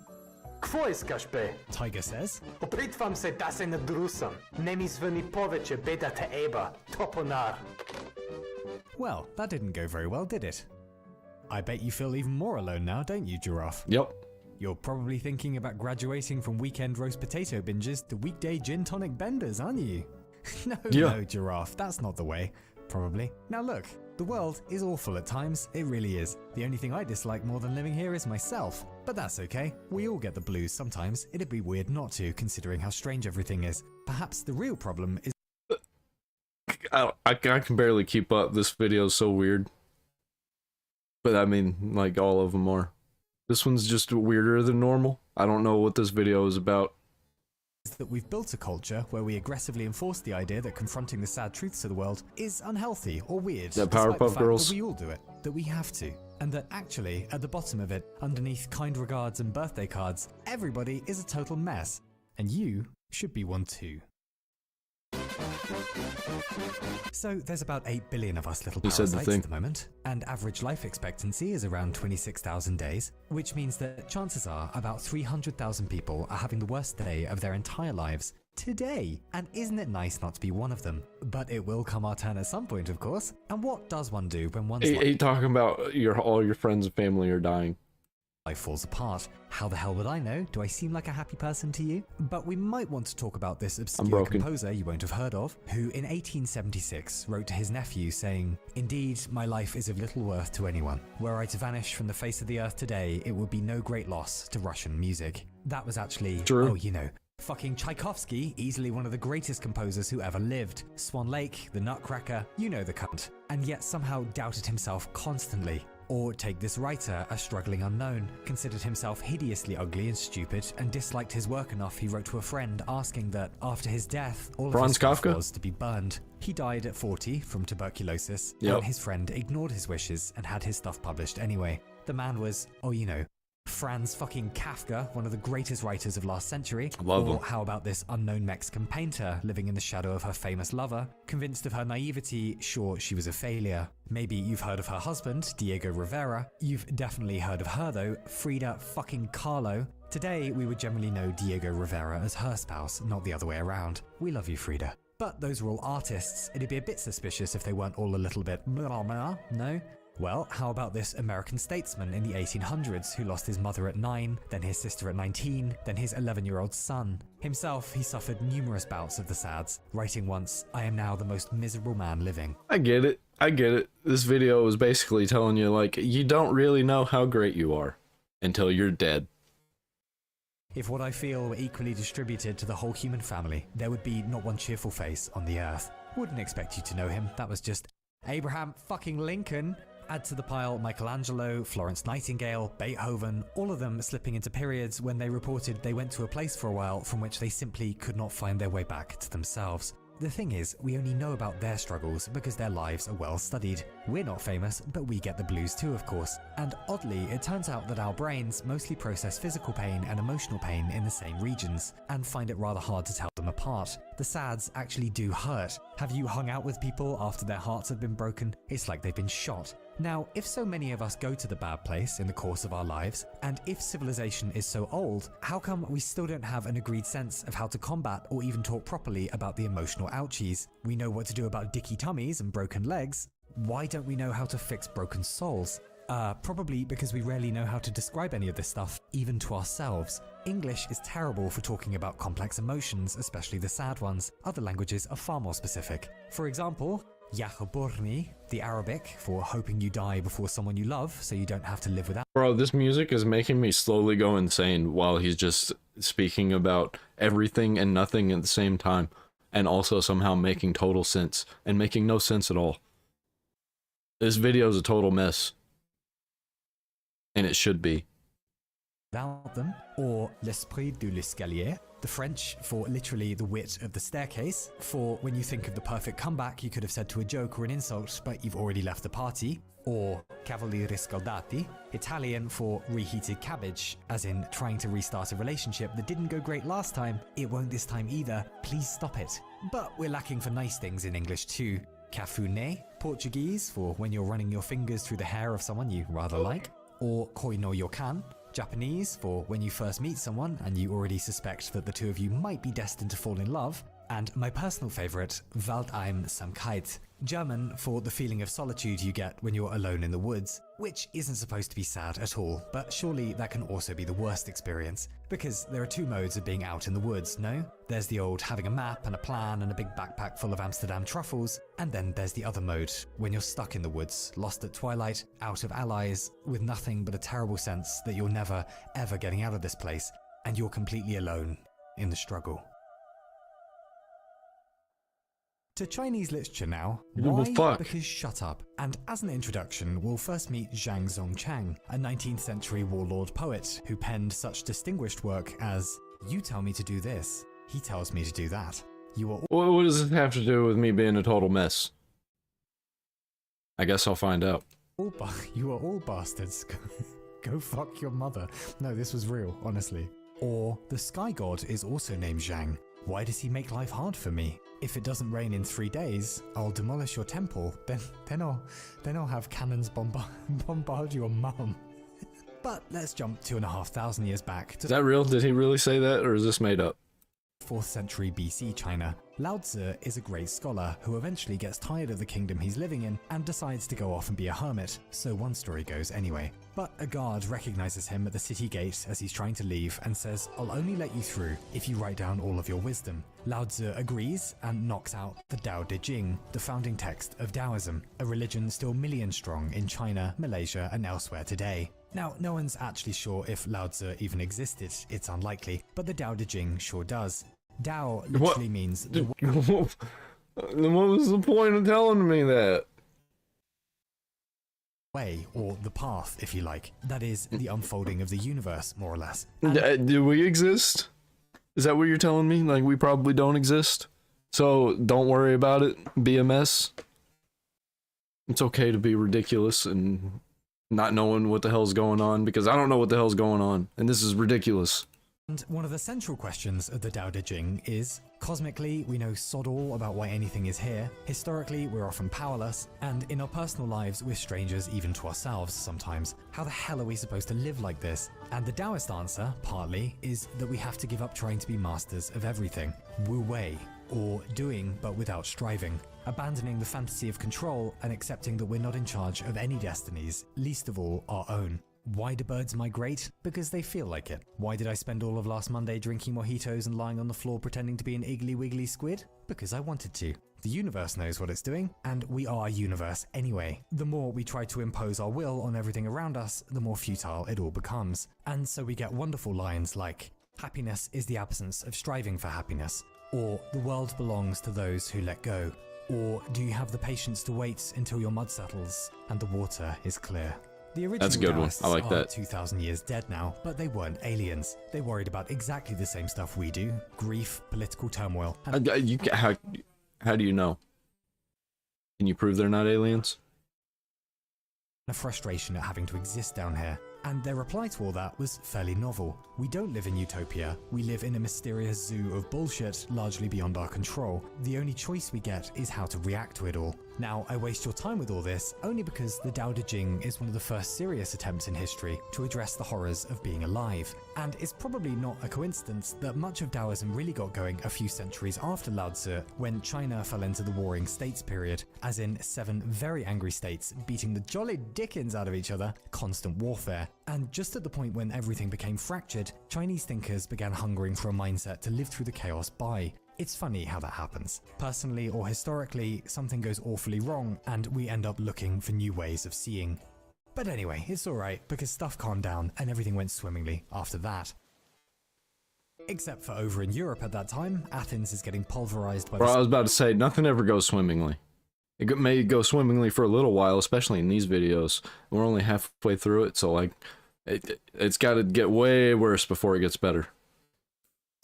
S9: Какво искаш, бе?
S8: Tiger says,
S9: Опитвам се да се надрусам. Не ми звъни повече бедата Еба, топонар.
S8: well, that didn't go very well, did it? I bet you feel even more alone now, don't you, Giraffe?
S1: Yep.
S8: You're probably thinking about graduating from weekend roast potato binges to weekday gin tonic benders, aren't you? No, Giraffe, that's not the way. Probably. Now look, the world is awful at times, it really is. The only thing I dislike more than living here is myself. But that's okay, we all get the blues sometimes. It'd be weird not to, considering how strange everything is. Perhaps the real problem is...
S1: I can barely keep up. This video is so weird. But I mean, like all of them are. This one's just weirder than normal. I don't know what this video is about.
S8: That we've built a culture where we aggressively enforce the idea that confronting the sad truths of the world is unhealthy or weird.
S1: That
S8: despite the
S1: Powerpuff
S8: fact
S1: Girls?
S8: that we all do it, that we have to. And that actually, at the bottom of it, underneath kind regards and birthday cards, everybody is a total mess. And you should be one too. So there's about 8 billion of us little parasites at the moment, and average life expectancy is around 26,000 days, which means that chances are about 300,000 people are having the worst day of their entire lives today. And isn't it nice not to be one of them? But it will come our turn at some point, of course. And what does one do when one's
S1: talking about all your friends and family are dying?
S8: life falls apart? How the hell would I know? Do I seem like a happy person to you? But we might want to talk about this obscure composer you won't have heard of, who in 1876 wrote to his nephew saying, "Indeed, my life is of little worth to anyone. Were I to vanish from the face of the earth today, it would be no great loss to Russian music." That was actually,
S1: true.
S8: oh, you know, Fucking Tchaikovsky, easily one of the greatest composers who ever lived. Swan Lake, the Nutcracker, you know the cunt. And yet somehow doubted himself constantly. Or take this writer, a struggling unknown, considered himself hideously ugly and stupid, and disliked his work enough he wrote to a friend asking that, after his death, all of his stuff was to be burned. He died at 40 from tuberculosis, and his friend ignored his wishes and had his stuff published anyway. The man was, oh you know, Franz fucking Kafka, one of the greatest writers of last century. Or how about this unknown Mexican painter living in the shadow of her famous lover, convinced of her naivety, sure she was a failure. Maybe you've heard of her husband, Diego Rivera. You've definitely heard of her though, Frida fucking Kahlo. Today we would generally know Diego Rivera as her spouse, not the other way around. We love you, Frida. But those were all artists. It'd be a bit suspicious if they weren't all a little bit blah blah, no? Well, how about this American statesman in the 1800s who lost his mother at 9, then his sister at 19, then his 11-year-old son? Himself, he suffered numerous bouts of the SADS, writing once, "I am now the most miserable man living."
S1: I get it. This video was basically telling you, like, you don't really know how great you are until you're dead.
S8: If what I feel were equally distributed to the whole human family, there would be not one cheerful face on the earth. Wouldn't expect you to know him, that was just Abraham fucking Lincoln. Add to the pile Michelangelo, Florence Nightingale, Beethoven, all of them slipping into periods when they reported they went to a place for a while from which they simply could not find their way back to themselves. The thing is, we only know about their struggles because their lives are well studied. We're not famous, but we get the blues too, of course. And oddly, it turns out that our brains mostly process physical pain and emotional pain in the same regions, and find it rather hard to tell them apart. The SADS actually do hurt. Have you hung out with people after their hearts have been broken? It's like they've been shot. Now, if so many of us go to the bad place in the course of our lives, and if civilization is so old, how come we still don't have an agreed sense of how to combat or even talk properly about the emotional ouchies? We know what to do about dicky tummies and broken legs. Why don't we know how to fix broken souls? Probably because we rarely know how to describe any of this stuff, even to ourselves. English is terrible for talking about complex emotions, especially the sad ones. Other languages are far more specific. For example, Yahuburni, the Arabic for hoping you die before someone you love so you don't have to live without.
S1: Bro, this music is making me slowly go insane while he's just speaking about everything and nothing at the same time, and also somehow making total sense and making no sense at all. This video is a total mess. And it should be.
S8: Without them, or l'esprit de l'escalier, the French for literally the wit of the staircase, for when you think of the perfect comeback you could have said to a joke or an insult but you've already left the party, or cavalieri scaldati, Italian for reheated cabbage, as in trying to restart a relationship that didn't go great last time, it won't this time either, please stop it. But we're lacking for nice things in English too. Cafuné, Portuguese for when you're running your fingers through the hair of someone you rather like, or koi no yokan, Japanese for when you first meet someone and you already suspect that the two of you might be destined to fall in love, and my personal favourite, Waldeinsamkeit, German for the feeling of solitude you get when you're alone in the woods, which isn't supposed to be sad at all, but surely that can also be the worst experience, because there are two modes of being out in the woods, no? There's the old having a map and a plan and a big backpack full of Amsterdam truffles, and then there's the other mode, when you're stuck in the woods, lost at twilight, out of allies, with nothing but a terrible sense that you're never, ever getting out of this place, and you're completely alone in the struggle. To Chinese literature now. Why? Because shut up. And as an introduction, we'll first meet Zhang Zongchang, a 19th century warlord poet who penned such distinguished work as "You tell me to do this, he tells me to do that. You are."
S1: What does this have to do with me being a total mess? I guess I'll find out.
S8: You are all bastards. Go fuck your mother. No, this was real, honestly. Or the sky god is also named Zhang. Why does he make life hard for me? If it doesn't rain in 3 days, I'll demolish your temple. Then I'll have cannons bombard your mum. But let's jump 2,500 years back.
S1: Is that real? Did he really say that, or is this made up?
S8: 4th century BC China, Lao Tzu is a great scholar who eventually gets tired of the kingdom he's living in and decides to go off and be a hermit, so one story goes anyway. But a guard recognizes him at the city gate as he's trying to leave and says, "I'll only let you through if you write down all of your wisdom." Lao Tzu agrees and knocks out the Tao Te Ching, the founding text of Taoism, a religion still millions strong in China, Malaysia and elsewhere today. Now, no one's actually sure if Lao Tzu even existed, it's unlikely, but the Tao Te Ching sure does. Tao literally means...
S1: What was the point of telling me that?
S8: Way, or the path, if you like. That is, the unfolding of the universe, more or less.
S1: Do we exist? Is that what you're telling me? Like, we probably don't exist? So, don't worry about it, be a mess? It's okay to be ridiculous and not knowing what the hell's going on, because I don't know what the hell's going on, and this is ridiculous.
S8: And one of the central questions of the Tao Te Ching is, cosmically, we know sod all about why anything is here, historically, we're often powerless, and in our personal lives, we're strangers even to ourselves sometimes. How the hell are we supposed to live like this? And the Taoist answer, partly, is that we have to give up trying to be masters of everything. Wu Wei, or doing but without striving. Abandoning the fantasy of control and accepting that we're not in charge of any destinies, least of all our own. Why do birds migrate? Because they feel like it. Why did I spend all of last Monday drinking mojitos and lying on the floor pretending to be an iggly wiggly squid? Because I wanted to. The universe knows what it's doing, and we are universe anyway. The more we try to impose our will on everything around us, the more futile it all becomes. And so we get wonderful lines like, "Happiness is the absence of striving for happiness," or "The world belongs to those who let go," or "Do you have the patience to wait until your mud settles and the water is clear?" The original
S1: That's a good one.
S8: Taoists
S1: I like
S8: are
S1: that.
S8: 2,000 years dead now, but they weren't aliens. They worried about exactly the same stuff we do: grief, political turmoil, and
S1: How do you know? Can you prove they're not aliens?
S8: a frustration at having to exist down here. And their reply to all that was fairly novel. We don't live in utopia, we live in a mysterious zoo of bullshit largely beyond our control. The only choice we get is how to react to it all. Now, I waste your time with all this only because the Tao Te Ching is one of the first serious attempts in history to address the horrors of being alive. And it's probably not a coincidence that much of Taoism really got going a few centuries after Lao Tzu, when China fell into the Warring States period, as in 7 very angry states beating the jolly dickens out of each other, constant warfare. And just at the point when everything became fractured, Chinese thinkers began hungering for a mindset to live through the chaos by. It's funny how that happens. Personally or historically, something goes awfully wrong and we end up looking for new ways of seeing. But anyway, it's alright because stuff calmed down and everything went swimmingly after that. Except for over in Europe at that time, Athens is getting pulverized by
S1: Bro, I was about to say, nothing ever goes swimmingly. It may go swimmingly for a little while, especially in these videos. We're only halfway through it, so like, it's got to get way worse before it gets better.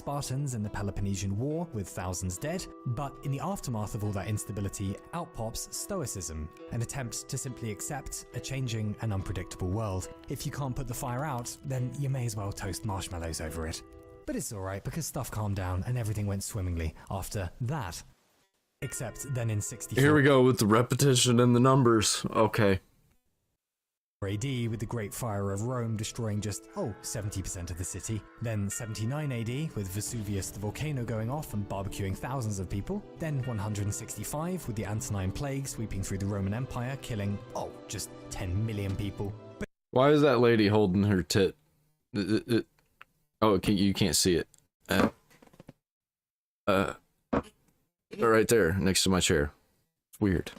S8: Spartans in the Peloponnesian War with thousands dead, but in the aftermath of all that instability, out pops Stoicism, an attempt to simply accept a changing and unpredictable world. If you can't put the fire out, then you may as well toast marshmallows over it. But it's alright because stuff calmed down and everything went swimmingly after that. Except then in 64
S1: Here we go with the repetition and the numbers. Okay.
S8: AD with the Great Fire of Rome destroying just, 70% of the city. Then 79 AD with Vesuvius the volcano going off and barbecuing thousands of people. Then 165 with the Antonine Plague sweeping through the Roman Empire, killing, just 10 million people.
S1: Why is that lady holding her tit? You can't see it. Right there, next to my chair. It's weird.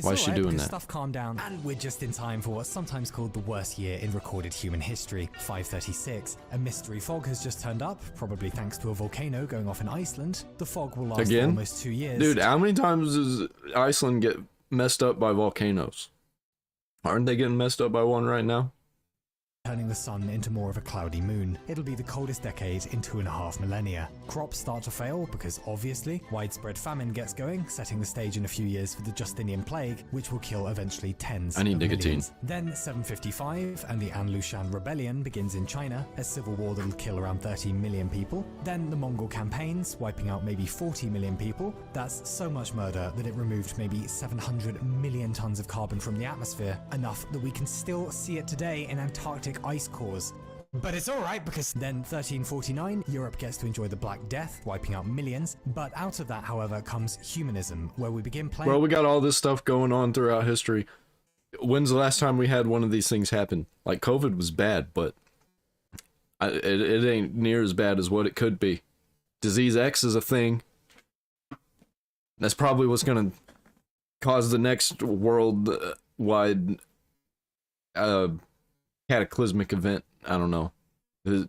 S1: Why is she doing that?
S8: Stuff calmed down, and we're just in time for what's sometimes called the worst year in recorded human history, 536. A mystery fog has just turned up, probably thanks to a volcano going off in Iceland. The fog will last for almost 2 years.
S1: Dude, how many times does Iceland get messed up by volcanoes? Aren't they getting messed up by one right now?
S8: Turning the sun into more of a cloudy moon. It'll be the coldest decade in 2.5 millennia. Crops start to fail because, obviously, widespread famine gets going, setting the stage in a few years for the Justinian Plague, which will kill eventually tens of millions. Then 755 and the An Lushan Rebellion begins in China, a civil war that'll kill around 13 million people. Then the Mongol campaigns, wiping out maybe 40 million people. That's so much murder that it removed maybe 700 million tons of carbon from the atmosphere, enough that we can still see it today in Antarctic ice cores. But it's alright because then 1349, Europe gets to enjoy the Black Death, wiping out millions. But out of that, however, comes humanism, where we begin playing...
S1: Well, we got all this stuff going on throughout history. When's the last time we had one of these things happen? Like, COVID was bad, but it ain't near as bad as what it could be. Disease X is a thing. That's probably what's going to cause the next worldwide cataclysmic event. I don't know.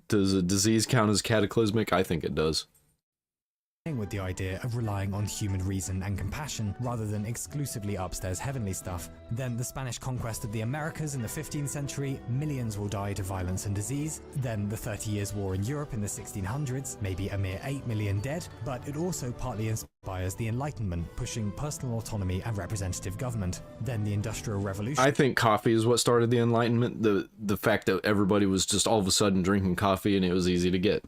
S1: Does a disease count as cataclysmic? I think it does.
S8: With the idea of relying on human reason and compassion rather than exclusively upstairs heavenly stuff. Then the Spanish conquest of the Americas in the 15th century, millions will die to violence and disease. Then the 30 Years' War in Europe in the 1600s, maybe a mere 8 million dead, but it also partly inspires the Enlightenment, pushing personal autonomy and representative government. Then the Industrial Revolution.
S1: I think coffee is what started the Enlightenment. The fact that everybody was just all of a sudden drinking coffee and it was easy to get.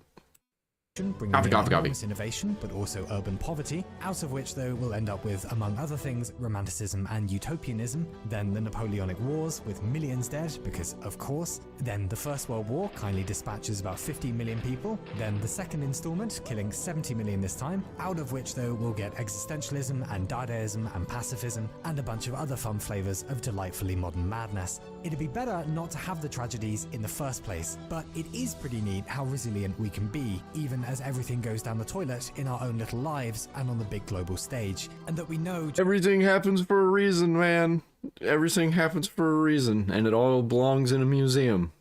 S8: Bringing enormous innovation, but also urban poverty, out of which, though, we'll end up with, among other things, Romanticism and Utopianism, then the Napoleonic Wars, with millions dead, because, of course, then the First World War kindly dispatches about 50 million people, then the second installment, killing 70 million this time, out of which, though, we'll get existentialism and Dadaism and pacifism, and a bunch of other fun flavours of delightfully modern madness. It'd be better not to have the tragedies in the first place, but it is pretty neat how resilient we can be, even as everything goes down the toilet in our own little lives and on the big global stage, and that we know
S1: everything happens for a reason, man. Everything happens for a reason, and it all belongs in a museum.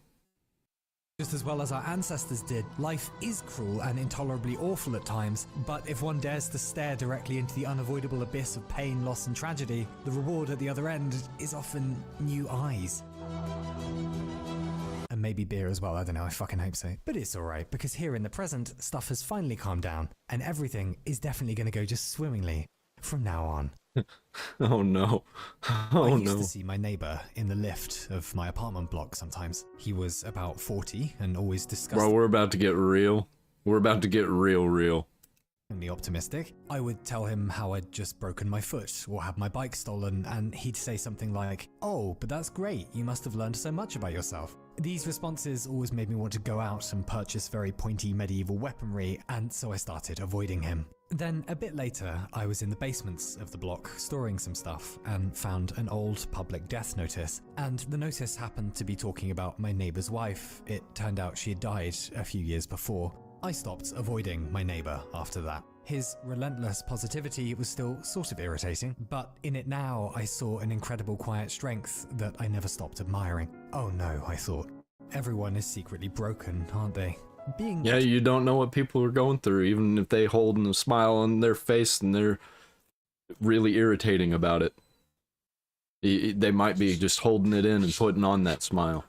S8: Just as well as our ancestors did, life is cruel and intolerably awful at times, but if one dares to stare directly into the unavoidable abyss of pain, loss and tragedy, the reward at the other end is often new eyes. And maybe beer as well, I don't know, I fucking hope so. But it's alright, because here in the present, stuff has finally calmed down, and everything is definitely going to go just swimmingly from now on.
S1: Oh no.
S8: I used to see my neighbour in the lift of my apartment block sometimes. He was about 40 and always discussed...
S1: Bro, we're about to get real. We're about to get real.
S8: Optimistic. I would tell him how I'd just broken my foot or had my bike stolen, and he'd say something like, "Oh, but that's great, you must have learned so much about yourself." These responses always made me want to go out and purchase very pointy medieval weaponry, and so I started avoiding him. Then, a bit later, I was in the basements of the block storing some stuff and found an old public death notice. And the notice happened to be talking about my neighbour's wife. It turned out she had died a few years before. I stopped avoiding my neighbour after that. His relentless positivity was still sort of irritating, but in it now I saw an incredible quiet strength that I never stopped admiring. Oh no, I thought. Everyone is secretly broken, aren't they?
S1: Yeah, you don't know what people are going through, even if they hold a smile on their face and they're really irritating about it. They might be just holding it in and putting on that smile.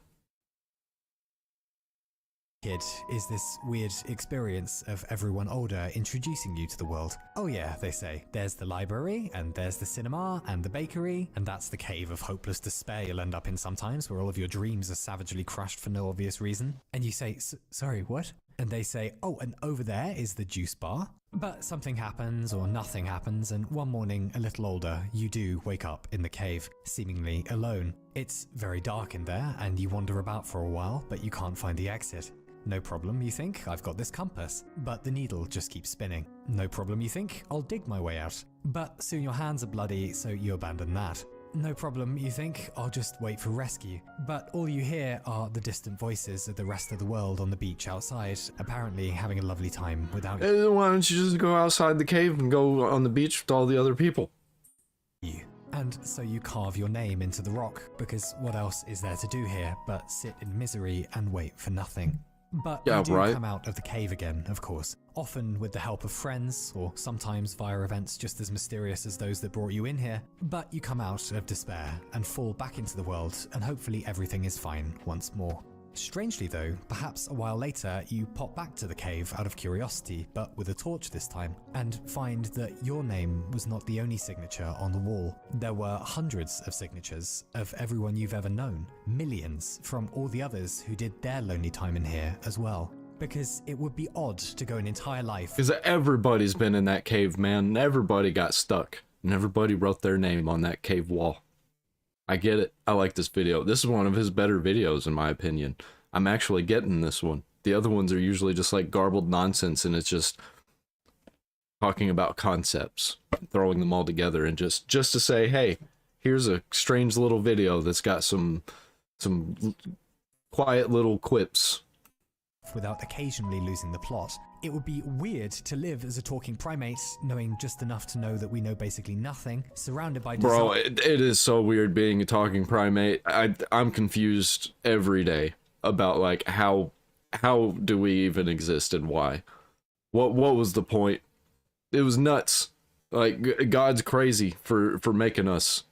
S8: Kid is this weird experience of everyone older introducing you to the world. Oh yeah, they say, there's the library, and there's the cinema, and the bakery, and that's the cave of hopeless despair you'll end up in sometimes, where all of your dreams are savagely crushed for no obvious reason. And you say, sorry, what? And they say, oh, and over there is the juice bar. But something happens or nothing happens, and one morning, a little older, you do wake up in the cave, seemingly alone. It's very dark in there, and you wander about for a while, but you can't find the exit. No problem, you think, I've got this compass. But the needle just keeps spinning. No problem, you think, I'll dig my way out. But soon your hands are bloody, so you abandon that. No problem, you think, I'll just wait for rescue. But all you hear are the distant voices of the rest of the world on the beach outside, apparently having a lovely time without you.
S1: Why don't you just go outside the cave and go on the beach with all the other people?
S8: And so you carve your name into the rock, because what else is there to do here but sit in misery and wait for nothing? But you do come out of the cave again, of course, often with the help of friends, or sometimes via events just as mysterious as those that brought you in here. But you come out of despair and fall back into the world, and hopefully everything is fine once more. Strangely though, perhaps a while later, you pop back to the cave out of curiosity, but with a torch this time, and find that your name was not the only signature on the wall. There were hundreds of signatures of everyone you've ever known, millions from all the others who did their lonely time in here as well. Because it would be odd to go an entire life...
S1: Because everybody's been in that cave, man. Everybody got stuck, and everybody wrote their name on that cave wall. I get it. I like this video. This is one of his better videos, in my opinion. I'm actually getting this one. The other ones are usually just like garbled nonsense, and it's just talking about concepts, throwing them all together, and just to say, hey, here's a strange little video that's got some quiet little quips.
S8: Without occasionally losing the plot. It would be weird to live as a talking primate, knowing just enough to know that we know basically nothing, surrounded by
S1: Bro, it is so weird being a talking primate. I'm confused every day about like how do we even exist and why? What was the point? It was nuts. Like, God's crazy for making us.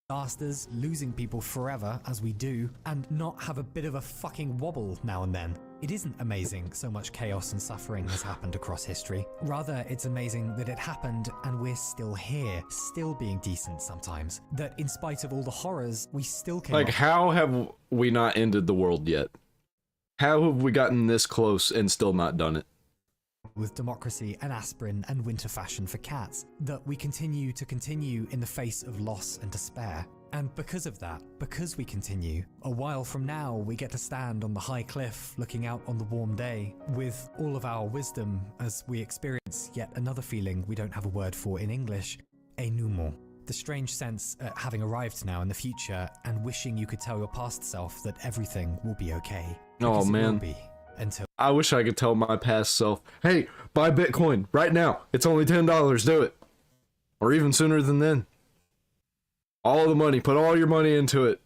S8: Disasters, losing people forever as we do, and not have a bit of a fucking wobble now and then. It isn't amazing so much chaos and suffering has happened across history. Rather, it's amazing that it happened and we're still here, still being decent sometimes. That in spite of all the horrors, we still came
S1: Like, how have we not ended the world yet? How have we gotten this close and still not done it?
S8: with democracy and aspirin and winter fashion for cats, that we continue in the face of loss and despair. And because of that, because we continue, a while from now we get to stand on the high cliff looking out on the warm day with all of our wisdom as we experience yet another feeling we don't have a word for in English, énouement. The strange sense at having arrived now in the future and wishing you could tell your past self that everything will be okay.
S1: Oh
S8: Because it
S1: man.
S8: will be, until
S1: I wish I could tell my past self, hey, buy Bitcoin right now. It's only $10. Do it. Or even sooner than then. All the money. Put all your money into it.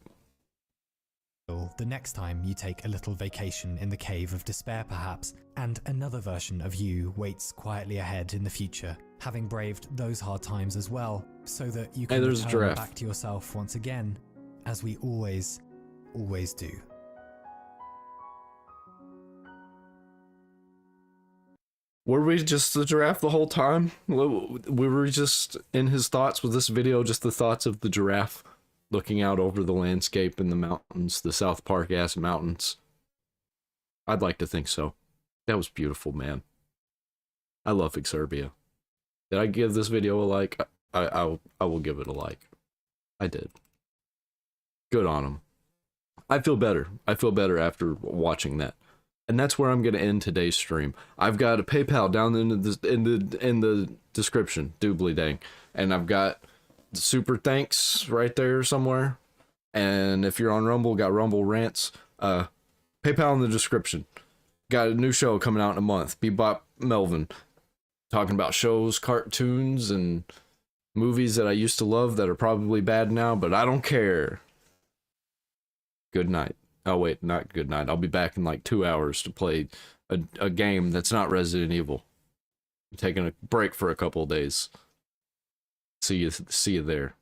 S8: the next time you take a little vacation in the cave of despair perhaps, and another version of you waits quietly ahead in the future, having braved those hard times as well, so that you can
S1: there's a
S8: return
S1: giraffe.
S8: back to yourself once again, as we always do.
S1: Were we just the giraffe the whole time? Were we just in his thoughts? Was this video just the thoughts of the giraffe looking out over the landscape and the mountains, the South Park ass mountains? I'd like to think so. That was beautiful, man. I love Exurbia. Did I give this video a like? I will give it a like. I did. Good on him. I feel better. I feel better after watching that. And that's where I'm going to end today's stream. I've got a PayPal down in the description, doobly dang. And I've got the super thanks right there somewhere. And if you're on Rumble, got Rumble rants. PayPal in the description. Got a new show coming out in a month. Bebop Melvin. Talking about shows, cartoons, and movies that I used to love that are probably bad now, but I don't care. Good night. Oh wait, not good night. I'll be back in like 2 hours to play a game that's not Resident Evil. I'm taking a break for a couple of days. See you there.